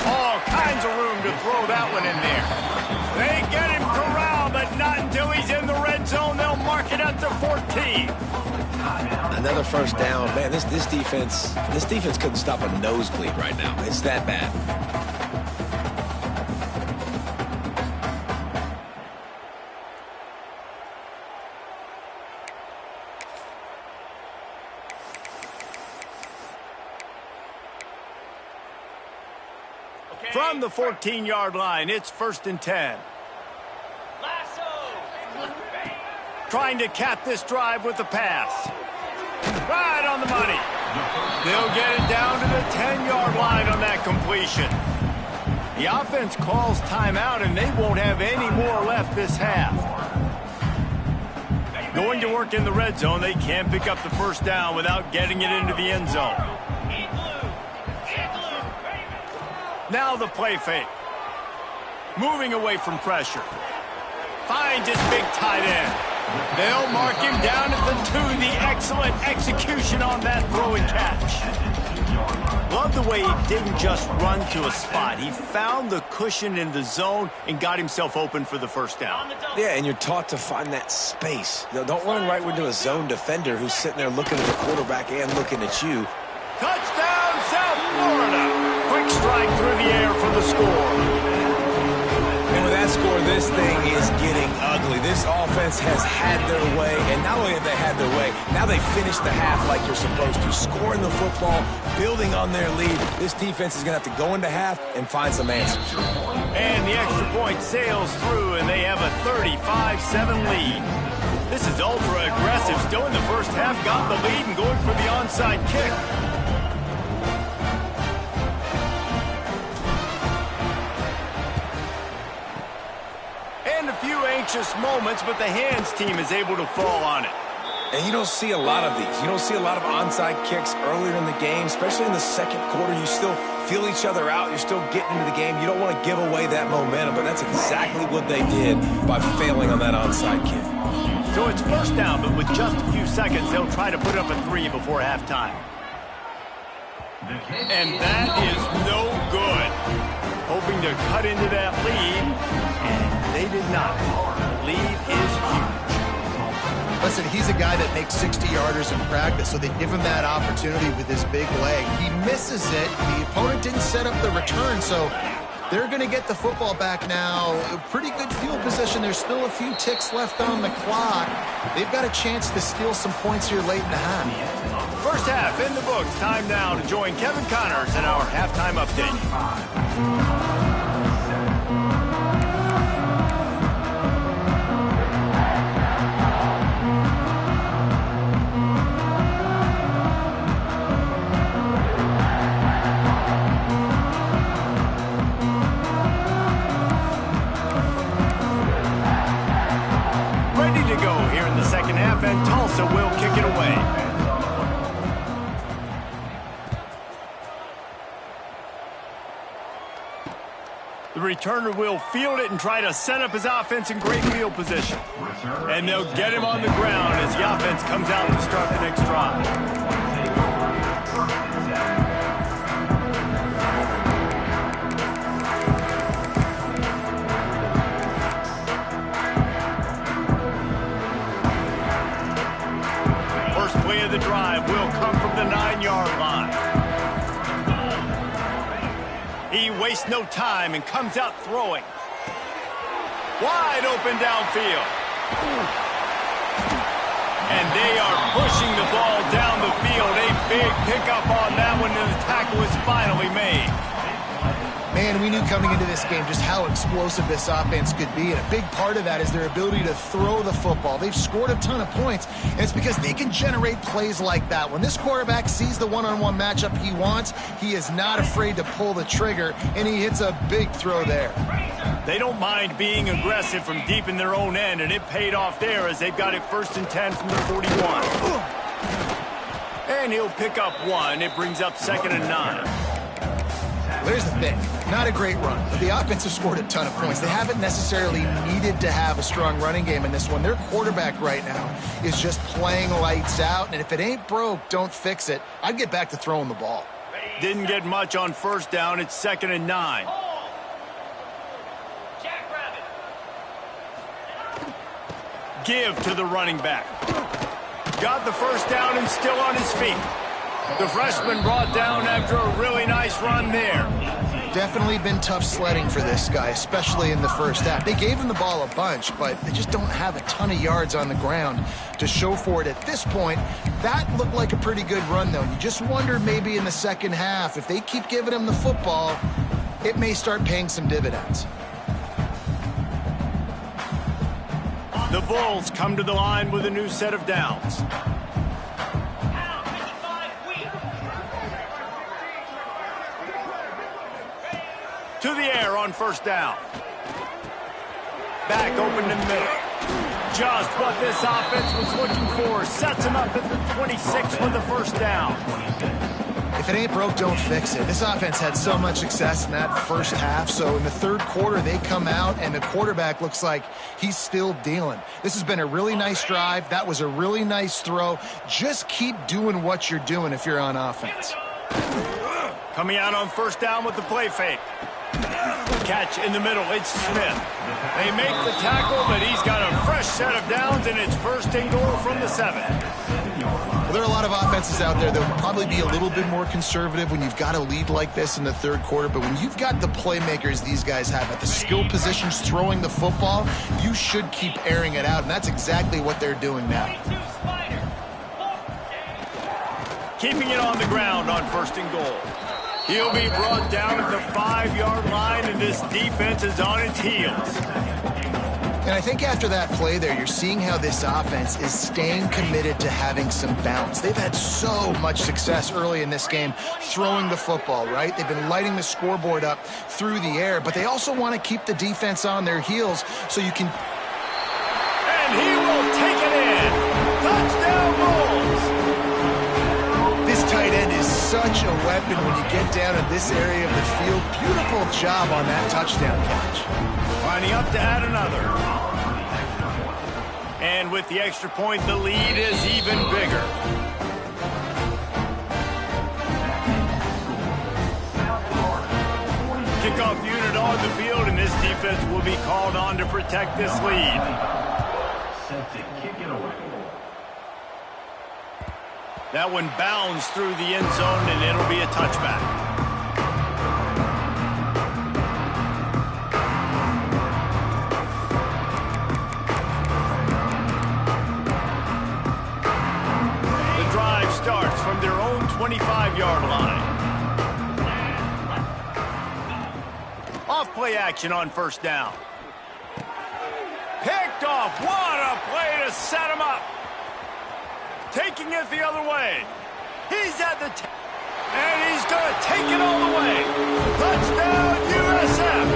S1: All kinds of room to throw that one in there. They get him corralled, but not until he's in the red zone. They'll mark it at the 14.
S3: Another first down. Man, this defense couldn't stop a nosebleed right now. It's that bad.
S1: From the 14-yard line, it's 1st and 10. Trying to cap this drive with the pass. Right on the money. They'll get it down to the 10-yard line on that completion. The offense calls timeout, and they won't have any more left this half. Going to work in the red zone. They can't pick up the first down without getting it into the end zone. Now the play fake. Moving away from pressure. Finds his big tight end. They'll mark him down at the 2. The excellent execution on that throw and catch. Love the way he didn't just run to a spot. He found the cushion in the zone and got himself open for the first down.
S3: Yeah, and you're taught to find that space. Don't run right into a zone defender who's sitting there looking at the quarterback and looking at you.
S1: Touchdown, South Florida. Quick strike through the air for the score.
S3: And with that score, this thing is getting ugly. This offense has had their way, and not only have they had their way, now they finish the half like you're supposed to, scoring the football, building on their lead. This defense is going to have to go into half and find some answers.
S1: And the extra point sails through, and they have a 35-7 lead. This is ultra-aggressive. Still in the first half, got the lead and going for the onside kick. A few anxious moments, but the hands team is able to fall on it.
S3: And you don't see a lot of these. You don't see a lot of onside kicks earlier in the game, especially in the second quarter. You still feel each other out. You're still getting into the game. You don't want to give away that momentum, but that's exactly what they did by failing on that onside kick.
S1: So it's first down, but with just a few seconds, they'll try to put up a 3 before halftime. And that is no good. Hoping to cut into that lead, and they did not. The lead is huge.
S2: Listen, he's a guy that makes 60-yarders in practice, so they give him that opportunity with his big leg. He misses it. The opponent didn't set up the return, so they're going to get the football back now. A pretty good field position. There's still a few ticks left on the clock. They've got a chance to steal some points here late in the half.
S1: First half in the books. Time now to join Kevin Connors in our halftime update. Ready to go Tulsa will kick it away. The returner will field it and try to set up his offense in great field position. And they'll get him on the ground as the offense comes out to start the next drive. First play of the drive will come from the 9-yard line. He wastes no time and comes out throwing. Wide open downfield. And they are pushing the ball down the field. A big pickup on that one, and the tackle is finally made.
S2: Man, we knew coming into this game just how explosive this offense could be, and a big part of that is their ability to throw the football. They've scored a ton of points, and it's because they can generate plays like that. When this quarterback sees the one-on-one matchup he wants, he is not afraid to pull the trigger, and he hits a big throw there.
S1: They don't mind being aggressive from deep in their own end, and it paid off there as they've got it 1st and 10 from the 41. And he'll pick up one. It brings up 2nd and 9.
S2: There's the thing. Not a great run, but the offense has scored a ton of points. They haven't necessarily needed to have a strong running game in this one. Their quarterback right now is just playing lights out, and if it ain't broke, don't fix it. I'd get back to throwing the ball.
S1: Didn't get much on 1st down. It's 2nd and 9. Give to the running back. Got the 1st down and still on his feet. The freshman brought down after a really nice run there.
S2: Definitely been tough sledding for this guy, especially in the 1st half. They gave him the ball a bunch, but they just don't have a ton of yards on the ground to show for it at this point. That looked like a pretty good run, though. You just wonder maybe in the 2nd half, if they keep giving him the football, it may start paying some dividends.
S1: The Bulls come to the line with a new set of downs. To the air on 1st down. Back open in the middle. Just what this offense was looking for. Sets him up at the 26 for the 1st down.
S2: If it ain't broke, don't fix it. This offense had so much success in that 1st half, so in the 3rd quarter, they come out, and the quarterback looks like he's still dealing. This has been a really nice drive. That was a really nice throw. Just keep doing what you're doing if you're on offense.
S1: Coming out on 1st down with the play fake. Catch in the middle, it's Smith. They make the tackle, but he's got a fresh set of downs, and it's 1st and goal from the 7.
S2: Well, there are a lot of offenses out there that will probably be a little bit more conservative when you've got a lead like this in the 3rd quarter, but when you've got the playmakers these guys have at the skill positions throwing the football, you should keep airing it out, and that's exactly what they're doing now.
S1: Keeping it on the ground on 1st and goal. He'll be brought down at the 5-yard line, and this defense is on its heels.
S2: And I think after that play there, you're seeing how this offense is staying committed to having some bounce. They've had so much success early in this game throwing the football, right? They've been lighting the scoreboard up through the air, but they also want to keep the defense on their heels so you can...
S1: And he will take it in. Touchdown Bulls.
S2: This tight end is such a weapon when you get down in this area of the field. Beautiful job on that touchdown catch.
S1: Lining up to add another. And with the extra point, the lead is even bigger. Kickoff unit on the field, and this defense will be called on to protect this lead.
S6: Set to kick it away.
S1: That one bounds through the end zone, and it'll be a touchback. The drive starts from their own 25-yard line. Off-play action on 1st down. Picked off. What a play to set him up. Taking it the other way. He's at the and he's going to take it all the way. Touchdown, USF.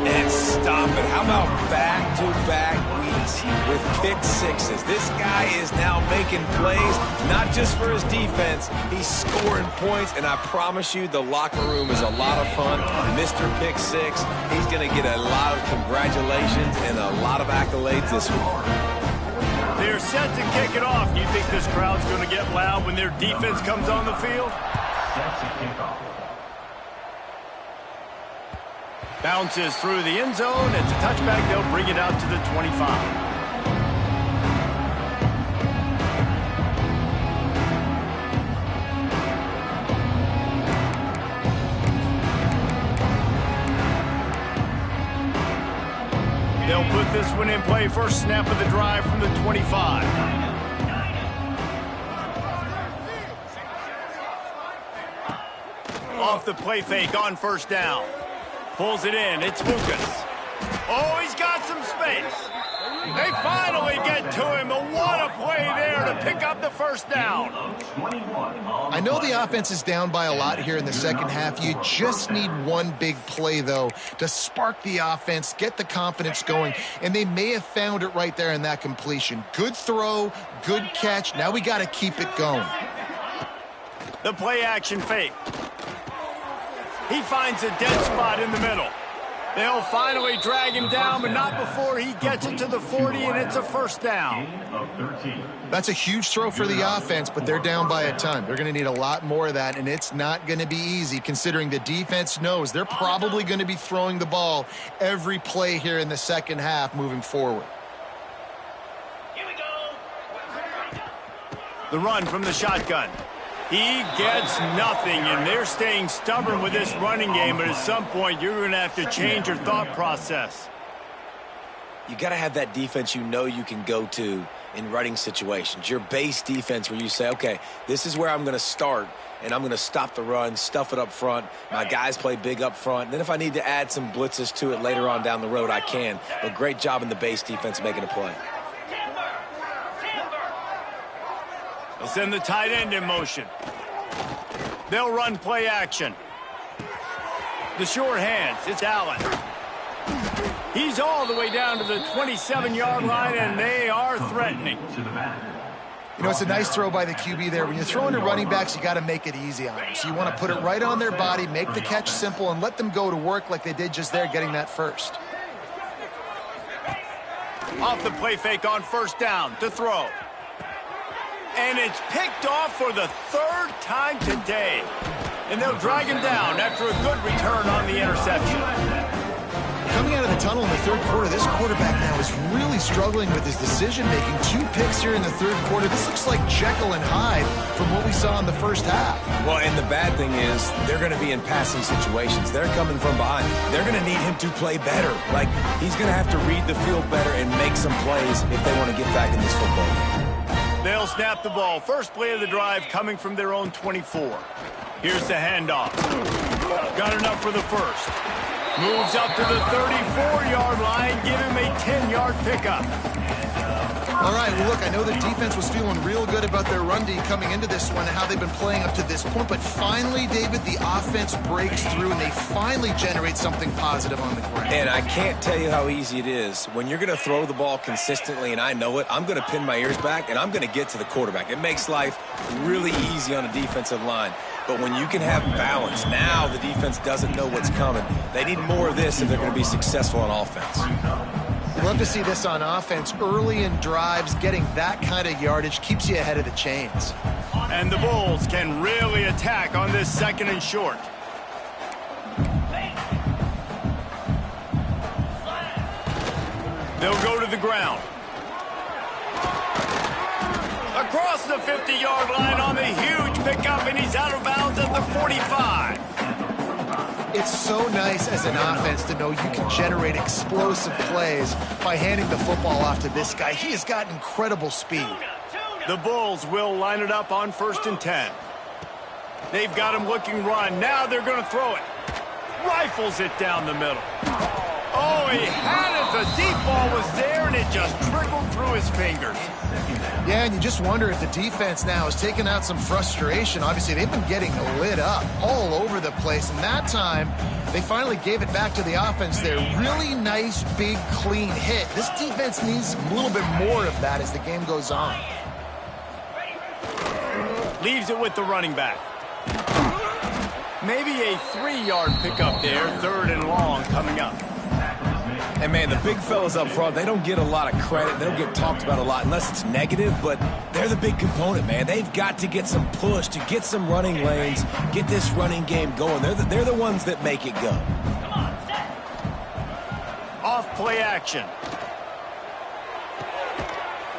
S3: And stop it. How about back-to-back weeks plays with pick sixes. This guy is now making plays, not just for his defense. He's scoring points, and I promise you the locker room is a lot of fun. Mr. Pick Six, he's going to get a lot of congratulations and a lot of accolades this week.
S1: They're set to kick it off. Do you think this crowd's going to get loud when their defense comes on the field?
S6: Set to kick off.
S1: Bounces through the end zone. It's a touchback. They'll bring it out to the 25. They'll put this one in play. First snap of the drive from the 25. Off the play fake on first down. Pulls it in. It's Lucas. Oh, he's got some space. They finally get to him. What a play there to pick up the first down.
S2: I know the offense is down by a lot here in the second half. You just need one big play, though, to spark the offense, get the confidence going, and they may have found it right there in that completion. Good throw, good catch. Now we got to keep it going.
S1: The play action fake. He finds a dead spot in the middle. They'll finally drag him down, but not before he gets it to the 40, and it's a first down.
S2: That's a huge throw for the offense, but they're down by a ton. They're going to need a lot more of that, and it's not going to be easy considering the defense knows they're probably going to be throwing the ball every play here in the second half moving forward.
S4: Here we go.
S1: The run from the shotgun. He gets nothing, and they're staying stubborn with this running game, but at some point you're going to have to change your thought process.
S3: You got to have that defense you know you can go to in running situations. Your base defense where you say, okay, this is where I'm going to start, and I'm going to stop the run, stuff it up front. My guys play big up front. And then if I need to add some blitzes to it later on down the road, I can. But great job in the base defense making a play.
S1: They'll send the tight end in motion. They'll run play action. The short hands, it's Allen. He's all the way down to the 27-yard line, and they are threatening.
S2: You know, it's a nice throw by the QB there. When you're throwing to running backs, you got to make it easy on them. So you want to put it right on their body, make the catch simple, and let them go to work like they did just there, getting that first.
S1: Off the play fake on first down to throw. And it's picked off for the third time today. And they'll drag him down after a good return on the interception.
S2: Coming out of the tunnel in the third quarter, this quarterback now is really struggling with his decision-making. 2 picks here in the third quarter. This looks like Jekyll and Hyde from what we saw in the first half.
S3: Well, and the bad thing is they're going to be in passing situations. They're coming from behind. They're going to need him to play better. Like, he's going to have to read the field better and make some plays if they want to get back in this football game.
S1: They'll snap the ball. First play of the drive coming from their own 24. Here's the handoff. Got enough for the first. Moves up to the 34-yard line. Give him a 10-yard pickup.
S2: All right, well, look, I know the defense was feeling real good about their run D coming into this one and how they've been playing up to this point. But finally, David, the offense breaks through, and they finally generate something positive on the ground.
S3: And I can't tell you how easy it is. When you're going to throw the ball consistently, and I know it, I'm going to pin my ears back, and I'm going to get to the quarterback. It makes life really easy on a defensive line. But when you can have balance, now the defense doesn't know what's coming. They need more of this if they're going to be successful on offense.
S2: Love to see this on offense. Early in drives, getting that kind of yardage keeps you ahead of the chains.
S1: And the Bulls can really attack on this second and short. They'll go to the ground. Across the 50-yard line on the huge pickup, and he's out of bounds at the 45.
S2: It's so nice as an offense to know you can generate explosive plays by handing the football off to this guy. He has got incredible speed.
S1: The Bulls will line it up on 1st and 10. They've got him looking run. Now they're going to throw it. Rifles it down the middle. Oh, he had it. The deep ball was there, and it just trickled through his fingers.
S2: Yeah, and you just wonder if the defense now is taking out some frustration. Obviously, they've been getting lit up all over the place, and that time they finally gave it back to the offense there. Really nice, big, clean hit. This defense needs a little bit more of that as the game goes on.
S1: Leaves it with the running back. Maybe a 3-yard pickup there, 3rd and long coming up.
S3: And, man, the big fellas up front, they don't get a lot of credit. They don't get talked about a lot unless it's negative, but they're the big component, man. They've got to get some push, to get some running lanes, get this running game going. They're the ones that make it go.
S1: Off play action.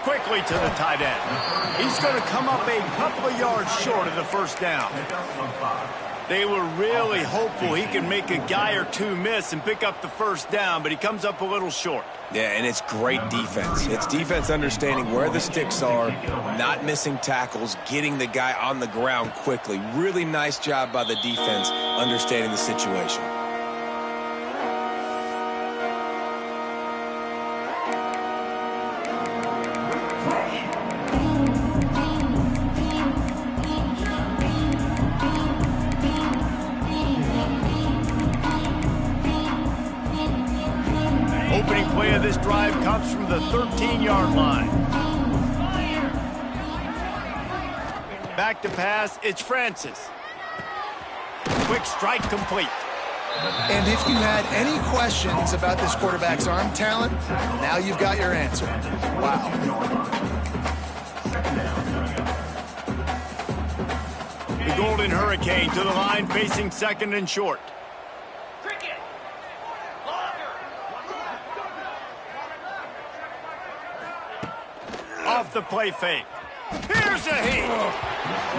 S1: Quickly to the tight end. He's going to come up a couple of yards short of the first down. They were really hopeful he could make a guy or two miss and pick up the first down, but he comes up a little short.
S3: Yeah, and it's great defense. It's defense understanding where the sticks are, not missing tackles, getting the guy on the ground quickly. Really nice job by the defense understanding the situation.
S1: Opening play of this drive comes from the 13-yard line. Back to pass, it's Francis. Quick strike complete.
S2: And if you had any questions about this quarterback's arm talent, now you've got your answer. Wow.
S1: The Golden Hurricane to the line, facing 2nd and short. Off the play fake. Here's a hit.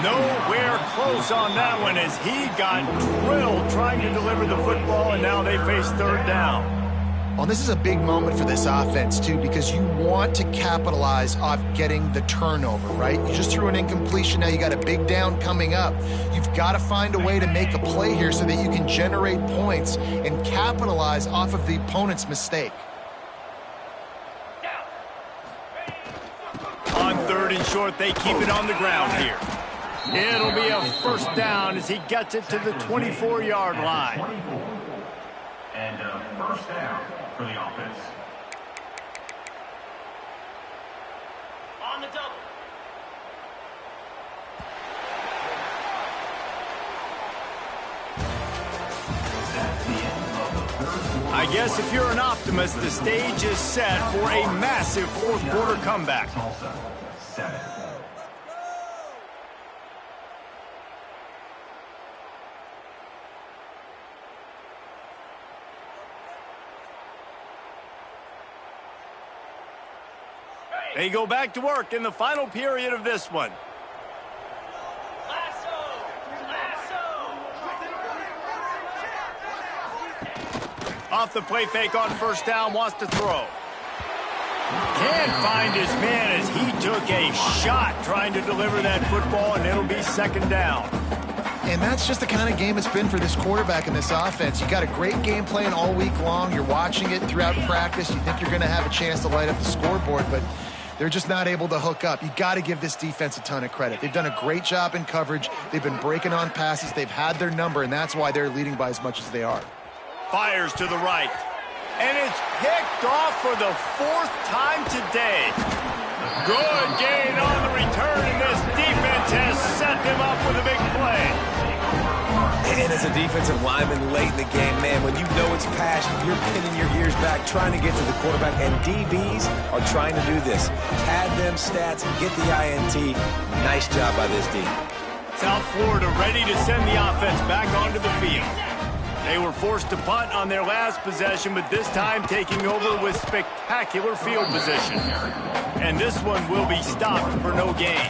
S1: Nowhere close on that one as he got drilled trying to deliver the football, and now they face 3rd down.
S2: Well, this is a big moment for this offense, too, because you want to capitalize off getting the turnover, right? You just threw an incompletion. Now you got a big down coming up. You've got to find a way to make a play here so that you can generate points and capitalize off of the opponent's mistake.
S1: On 3rd and short, they keep it on the ground here. It'll be a first down as he gets it to the 24-yard line.
S6: And a first down for the offense.
S4: On the double.
S1: I guess if you're an optimist, the stage is set for a massive 4th quarter comeback.
S6: Tulsa, 7.
S1: They go back to work in the final period of this one. Off the play fake on first down, wants to throw. Can't find his man as he took a shot trying to deliver that football, and it'll be 2nd down.
S2: And that's just the kind of game it's been for this quarterback in this offense. You got a great game plan all week long. You're watching it throughout practice. You think you're going to have a chance to light up the scoreboard, but they're just not able to hook up. You got to give this defense a ton of credit. They've done a great job in coverage. They've been breaking on passes. They've had their number, and that's why they're leading by as much as they are.
S1: Fires to the right. And it's picked off for the 4th time today. Good gain on the return, and this defense has set them up with a big play.
S3: And as a defensive lineman late in the game, man, when you know it's passion, you're pinning your ears back, trying to get to the quarterback, and DBs are trying to do this. Pad them stats, get the INT. Nice job by this D.
S1: South Florida ready to send the offense back onto the field. They were forced to punt on their last possession, but this time taking over with spectacular field position. And this one will be stopped for no gain.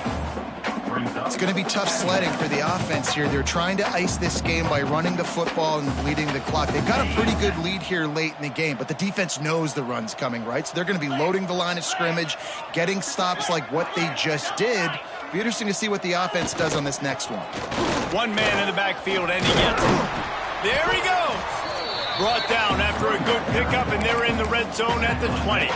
S2: It's going to be tough sledding for the offense here. They're trying to ice this game by running the football and bleeding the clock. They've got a pretty good lead here late in the game, but the defense knows the run's coming, right? So they're going to be loading the line of scrimmage, getting stops like what they just did. Be interesting to see what the offense does on this next one.
S1: One man in the backfield, and he gets it. There he goes. Brought down after a good pickup, and they're in the red zone at the 20.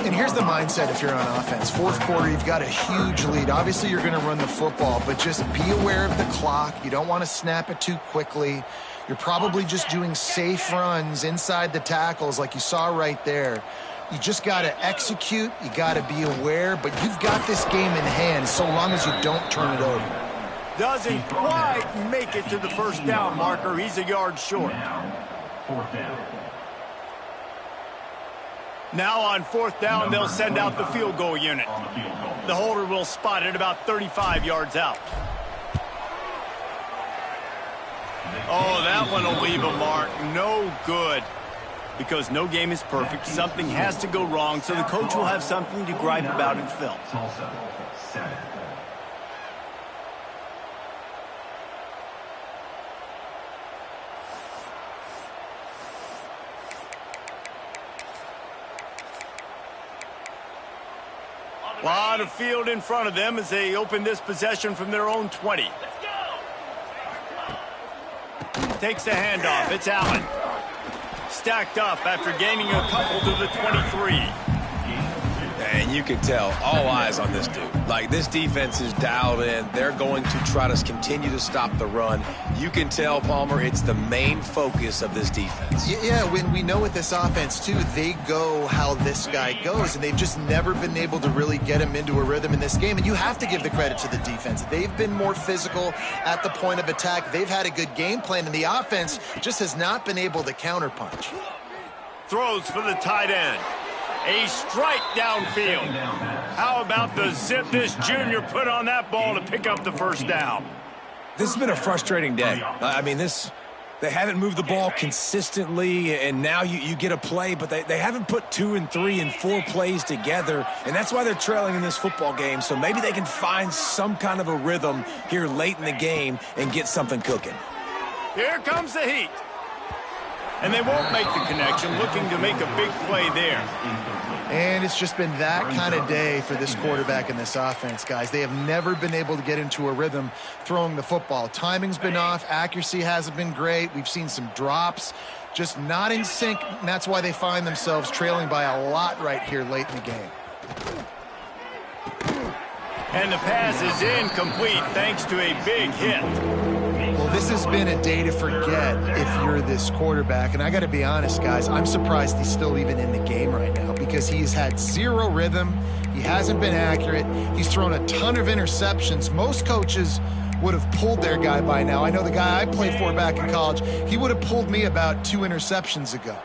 S2: And here's the mindset if you're on offense. Fourth quarter, you've got a huge lead. Obviously, you're going to run the football, but just be aware of the clock. You don't want to snap it too quickly. You're probably just doing safe runs inside the tackles like you saw right there. You just got to execute. You got to be aware, but you've got this game in hand so long as you don't turn it over.
S1: Doesn't quite make it to the first down marker. He's a yard short.
S6: Fourth down.
S1: Now on fourth down, they'll send out the field goal unit. The holder will spot it about 35 yards out. Oh, that one will leave a mark. No good. Because no game is perfect, something has to go wrong, so the coach will have something to gripe about in film.
S6: Tulsa, 7.
S1: Lot of field in front of them as they open this possession from their own 20. Takes the handoff. It's Allen. Stacked up after gaining a couple to the 23.
S3: And you can tell, all eyes on this dude. Like, this defense is dialed in. They're going to try to continue to stop the run. You can tell, Palmer, it's the main focus of this defense.
S2: Yeah, when we know with this offense, too, they go how this guy goes, and they've just never been able to really get him into a rhythm in this game. And you have to give the credit to the defense. They've been more physical at the point of attack. They've had a good game plan, and the offense just has not been able to counterpunch.
S1: Throws for the tight end. A strike downfield. How about the zip this junior put on that ball to pick up the first down?
S3: This has been a frustrating day. I mean, they haven't moved the ball consistently, and now you get a play, but they haven't put 2 and 3 and 4 plays together, and that's why they're trailing in this football game. So maybe they can find some kind of a rhythm here late in the game and get something cooking.
S1: Here comes the heat. And they won't make the connection, looking to make a big play there.
S2: And it's just been that kind of day for this quarterback and this offense, guys. They have never been able to get into a rhythm throwing the football. Timing's been off. Accuracy hasn't been great. We've seen some drops, just not in sync, and that's why they find themselves trailing by a lot right here late in the game.
S1: And the pass is incomplete thanks to a big hit.
S2: Well, this has been a day to forget if you're this quarterback. And I got to be honest, guys, I'm surprised he's still even in the game right now because he's had zero rhythm. He hasn't been accurate. He's thrown a ton of interceptions. Most coaches would have pulled their guy by now. I know the guy I played for back in college, he would have pulled me about 2 interceptions ago.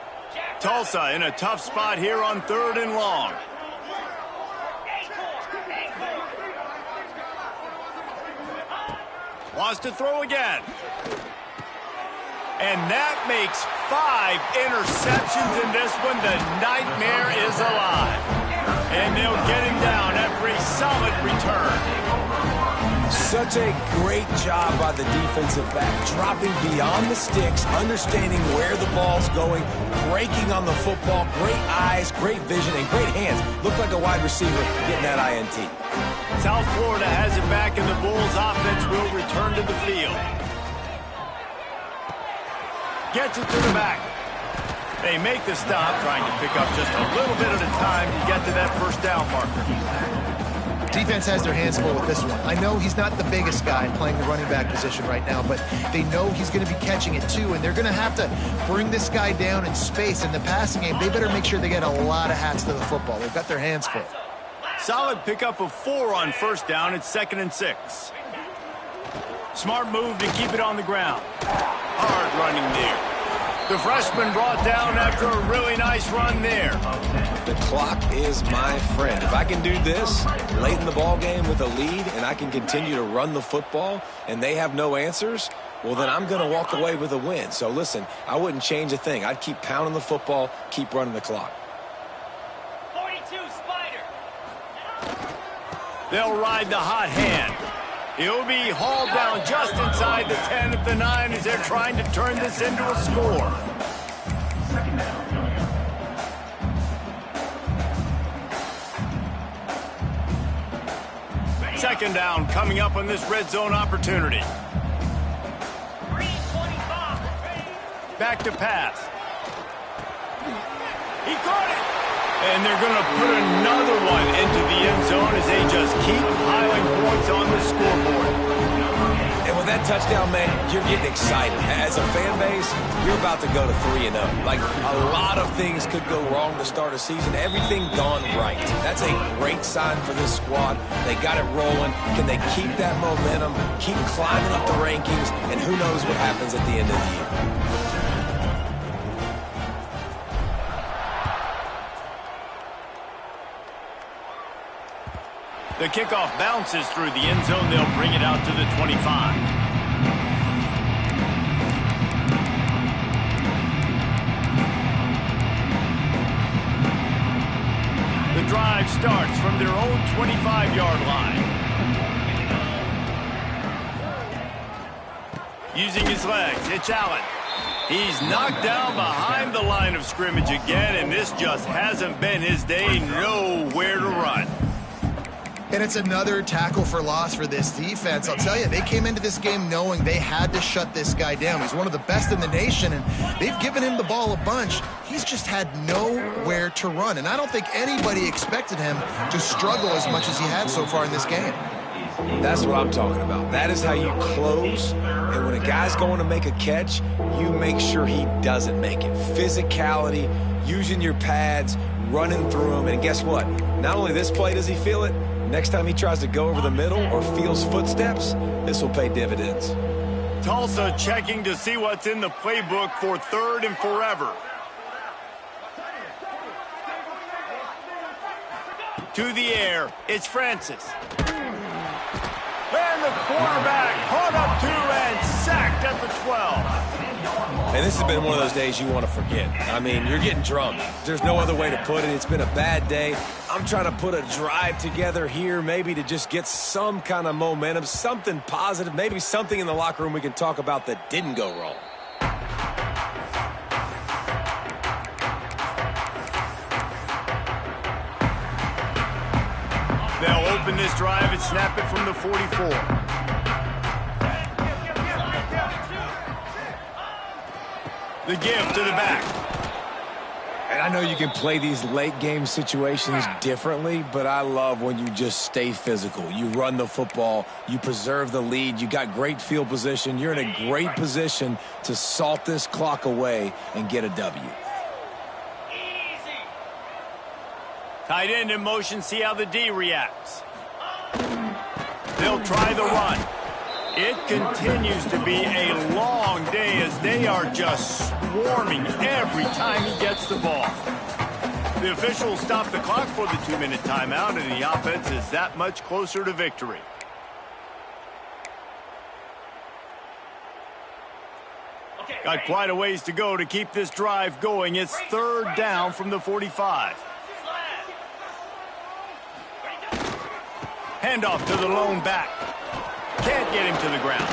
S1: Tulsa in a tough spot here on 3rd and long. Wants to throw again. And that makes 5 interceptions in this one. The nightmare is alive. And they'll get him down after a solid return.
S3: Such a great job by the defensive back, dropping beyond the sticks, understanding where the ball's going, breaking on the football, great eyes, great vision, and great hands. Looked like a wide receiver getting that INT.
S1: South Florida has it back, and the Bulls offense will return to the field. Gets it to the back. They make the stop, trying to pick up just a little bit at a time to get to that first down marker.
S2: Defense has their hands full with this one. I know he's not the biggest guy playing the running back position right now, but they know he's going to be catching it too, and they're going to have to bring this guy down in space. In the passing game, they better make sure they get a lot of hats to the football. They've got their hands full.
S1: Solid pickup of 4 on first down. It's 2nd and 6. Smart move to keep it on the ground. Hard running there. The freshman brought down after a really nice run there.
S3: The clock is my friend. If I can do this late in the ball game with a lead and I can continue to run the football and they have no answers, well, then I'm going to walk away with a win. So listen, I wouldn't change a thing. I'd keep pounding the football, keep running the clock.
S4: 42 Spider.
S1: They'll ride the hot hand. He'll be hauled down just inside the 10 at the 9 as they're trying to turn this into a score. Second down coming up on this red zone opportunity. Back to pass. He caught it. And they're going to put another one into the end zone as they just keep piling points on the scoreboard.
S3: And with that touchdown, man, you're getting excited. As a fan base, you're about to go to 3-0. Like, a lot of things could go wrong to start a season. Everything gone right. That's a great sign for this squad. They got it rolling. Can they keep that momentum, keep climbing up the rankings, and who knows what happens at the end of the year.
S1: The kickoff bounces through the end zone. They'll bring it out to the 25. The drive starts from their own 25-yard line. Using his legs, it's Allen. He's knocked down behind the line of scrimmage again, and this just hasn't been his day. Nowhere to run.
S2: And it's another tackle for loss for this defense. I'll tell you, they came into this game knowing they had to shut this guy down. He's one of the best in the nation, and they've given him the ball a bunch. He's just had nowhere to run, and I don't think anybody expected him to struggle as much as he had so far in this game.
S3: That's what I'm talking about. That is how you close, and when a guy's going to make a catch, you make sure he doesn't make it. Physicality, using your pads, running through him, and guess what? Not only this play does he feel it, next time he tries to go over the middle or feels footsteps, this will pay dividends.
S1: Tulsa checking to see what's in the playbook for 3rd and forever. To the air, it's Francis. And the quarterback caught up to and sacked at the 12.
S3: And this has been one of those days you want to forget. I mean, you're getting drunk. There's no other way to put it. It's been a bad day. I'm trying to put a drive together here maybe to just get some kind of momentum, something positive, maybe something in the locker room we can talk about that didn't go wrong.
S1: They'll open this drive and snap it from the 44. The give to the back.
S3: And I know you can play these late game situations differently, but I love when you just stay physical. You run the football, you preserve the lead, you got great field position. You're in a great position to salt this clock away and get a W.
S1: Tight end in motion, see how the D reacts. They'll try the run. It continues to be a long day as they are just swarming every time he gets the ball. The officials stop the clock for the 2-minute timeout, and the offense is that much closer to victory. Got quite a ways to go to keep this drive going. It's 3rd down from the 45. Handoff to the lone back. Can't get him to the ground.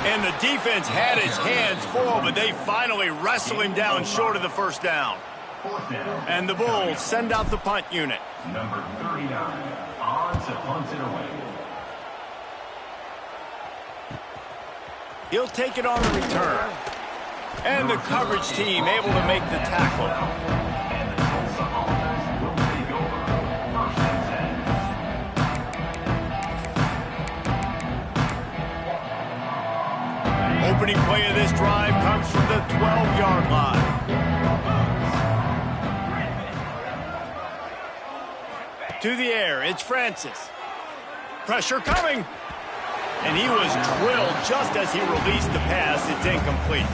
S1: And the defense had his hands full, but they finally wrestle him down short of the 1st down. And the Bulls send out the punt unit.
S6: Number 39, on to punt it away.
S1: He'll take it on the return. And the coverage team able to make the tackle.
S6: And the Tulsa offense will take over. 1st and 10.
S1: Opening play of this drive comes from the 12-yard line. To the air, it's Francis. Pressure coming. And he was drilled just as he released the pass. It's incomplete.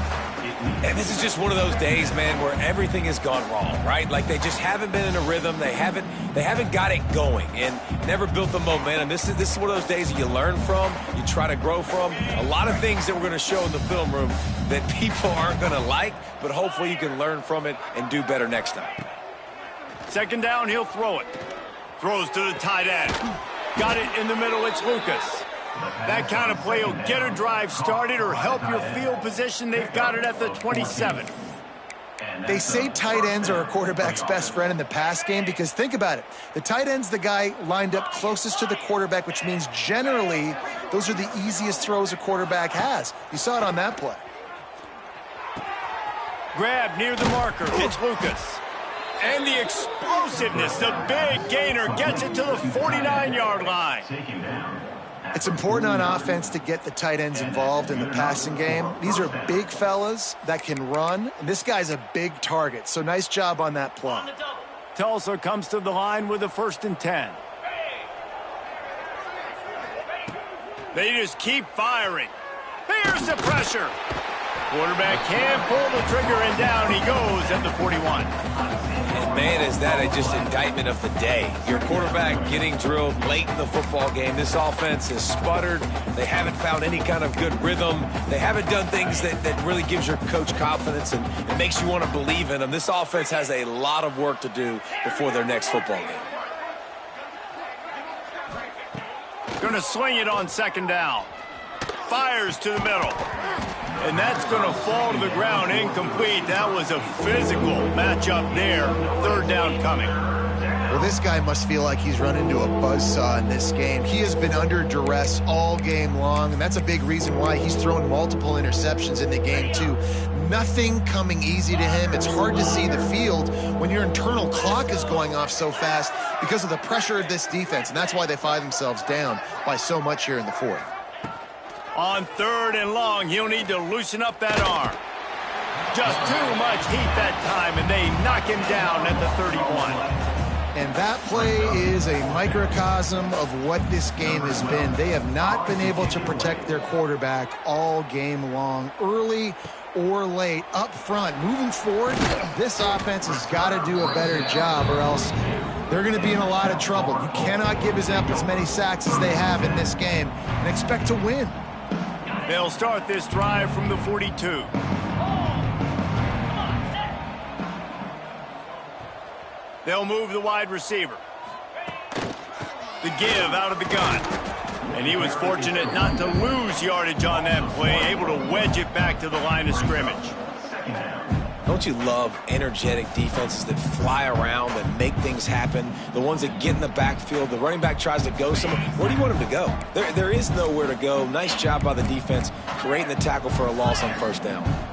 S3: And this is just one of those days, man, where everything has gone wrong, right? Like they just haven't been in a rhythm. They haven't got it going and never built the momentum. This is one of those days that you learn from, you try to grow from. A lot of things that we're going to show in the film room that people aren't going to like, but hopefully you can learn from it and do better next time.
S1: 2nd down, he'll throw it. Throws to the tight end. Got it in the middle, it's Lucas. That kind of play will get a drive started or help your field position. They've got it at the 27.
S2: They say tight ends are a quarterback's best friend in the pass game because think about it. The tight end's the guy lined up closest to the quarterback, which means generally those are the easiest throws a quarterback has. You saw it on that play.
S1: Grab near the marker. It's Lucas. And the explosiveness, the big gainer gets it to the 49-yard line.
S2: It's important on offense to get the tight ends involved in the passing game. These are big fellas that can run. And this guy's a big target, so nice job on that play.
S1: Tulsa comes to the line with a 1st and 10. They just keep firing. Here's the pressure. Quarterback can pull the trigger, and down he goes at the 41.
S3: And man, is that just indictment of the day. Your quarterback getting drilled late in the football game. This offense has sputtered. They haven't found any kind of good rhythm. They haven't done things that really gives your coach confidence and it makes you want to believe in them. This offense has a lot of work to do before their next football game.
S1: Going to swing it on 2nd down. Fires to the middle. And that's going to fall to the ground incomplete. That was a physical matchup there. 3rd down coming.
S2: Well, this guy must feel like he's run into a buzzsaw in this game. He has been under duress all game long, and that's a big reason why he's thrown multiple interceptions in the game, too. Nothing coming easy to him. It's hard to see the field when your internal clock is going off so fast because of the pressure of this defense, and that's why they find themselves down by so much here in the 4th.
S1: On 3rd and long, he'll need to loosen up that arm. Just too much heat that time, and they knock him down at the 31.
S2: And that play is a microcosm of what this game has been. They have not been able to protect their quarterback all game long, early or late, up front. Moving forward, this offense has got to do a better job or else they're going to be in a lot of trouble. You cannot give up as many sacks as they have in this game and expect to win.
S1: They'll start this drive from the 42. They'll move the wide receiver. The give out of the gun. And he was fortunate not to lose yardage on that play, able to wedge it back to the line of scrimmage.
S3: Don't you love energetic defenses that fly around and make things happen? The ones that get in the backfield, the running back tries to go somewhere. Where do you want him to go? There is nowhere to go. Nice job by the defense creating the tackle for a loss on 1st down.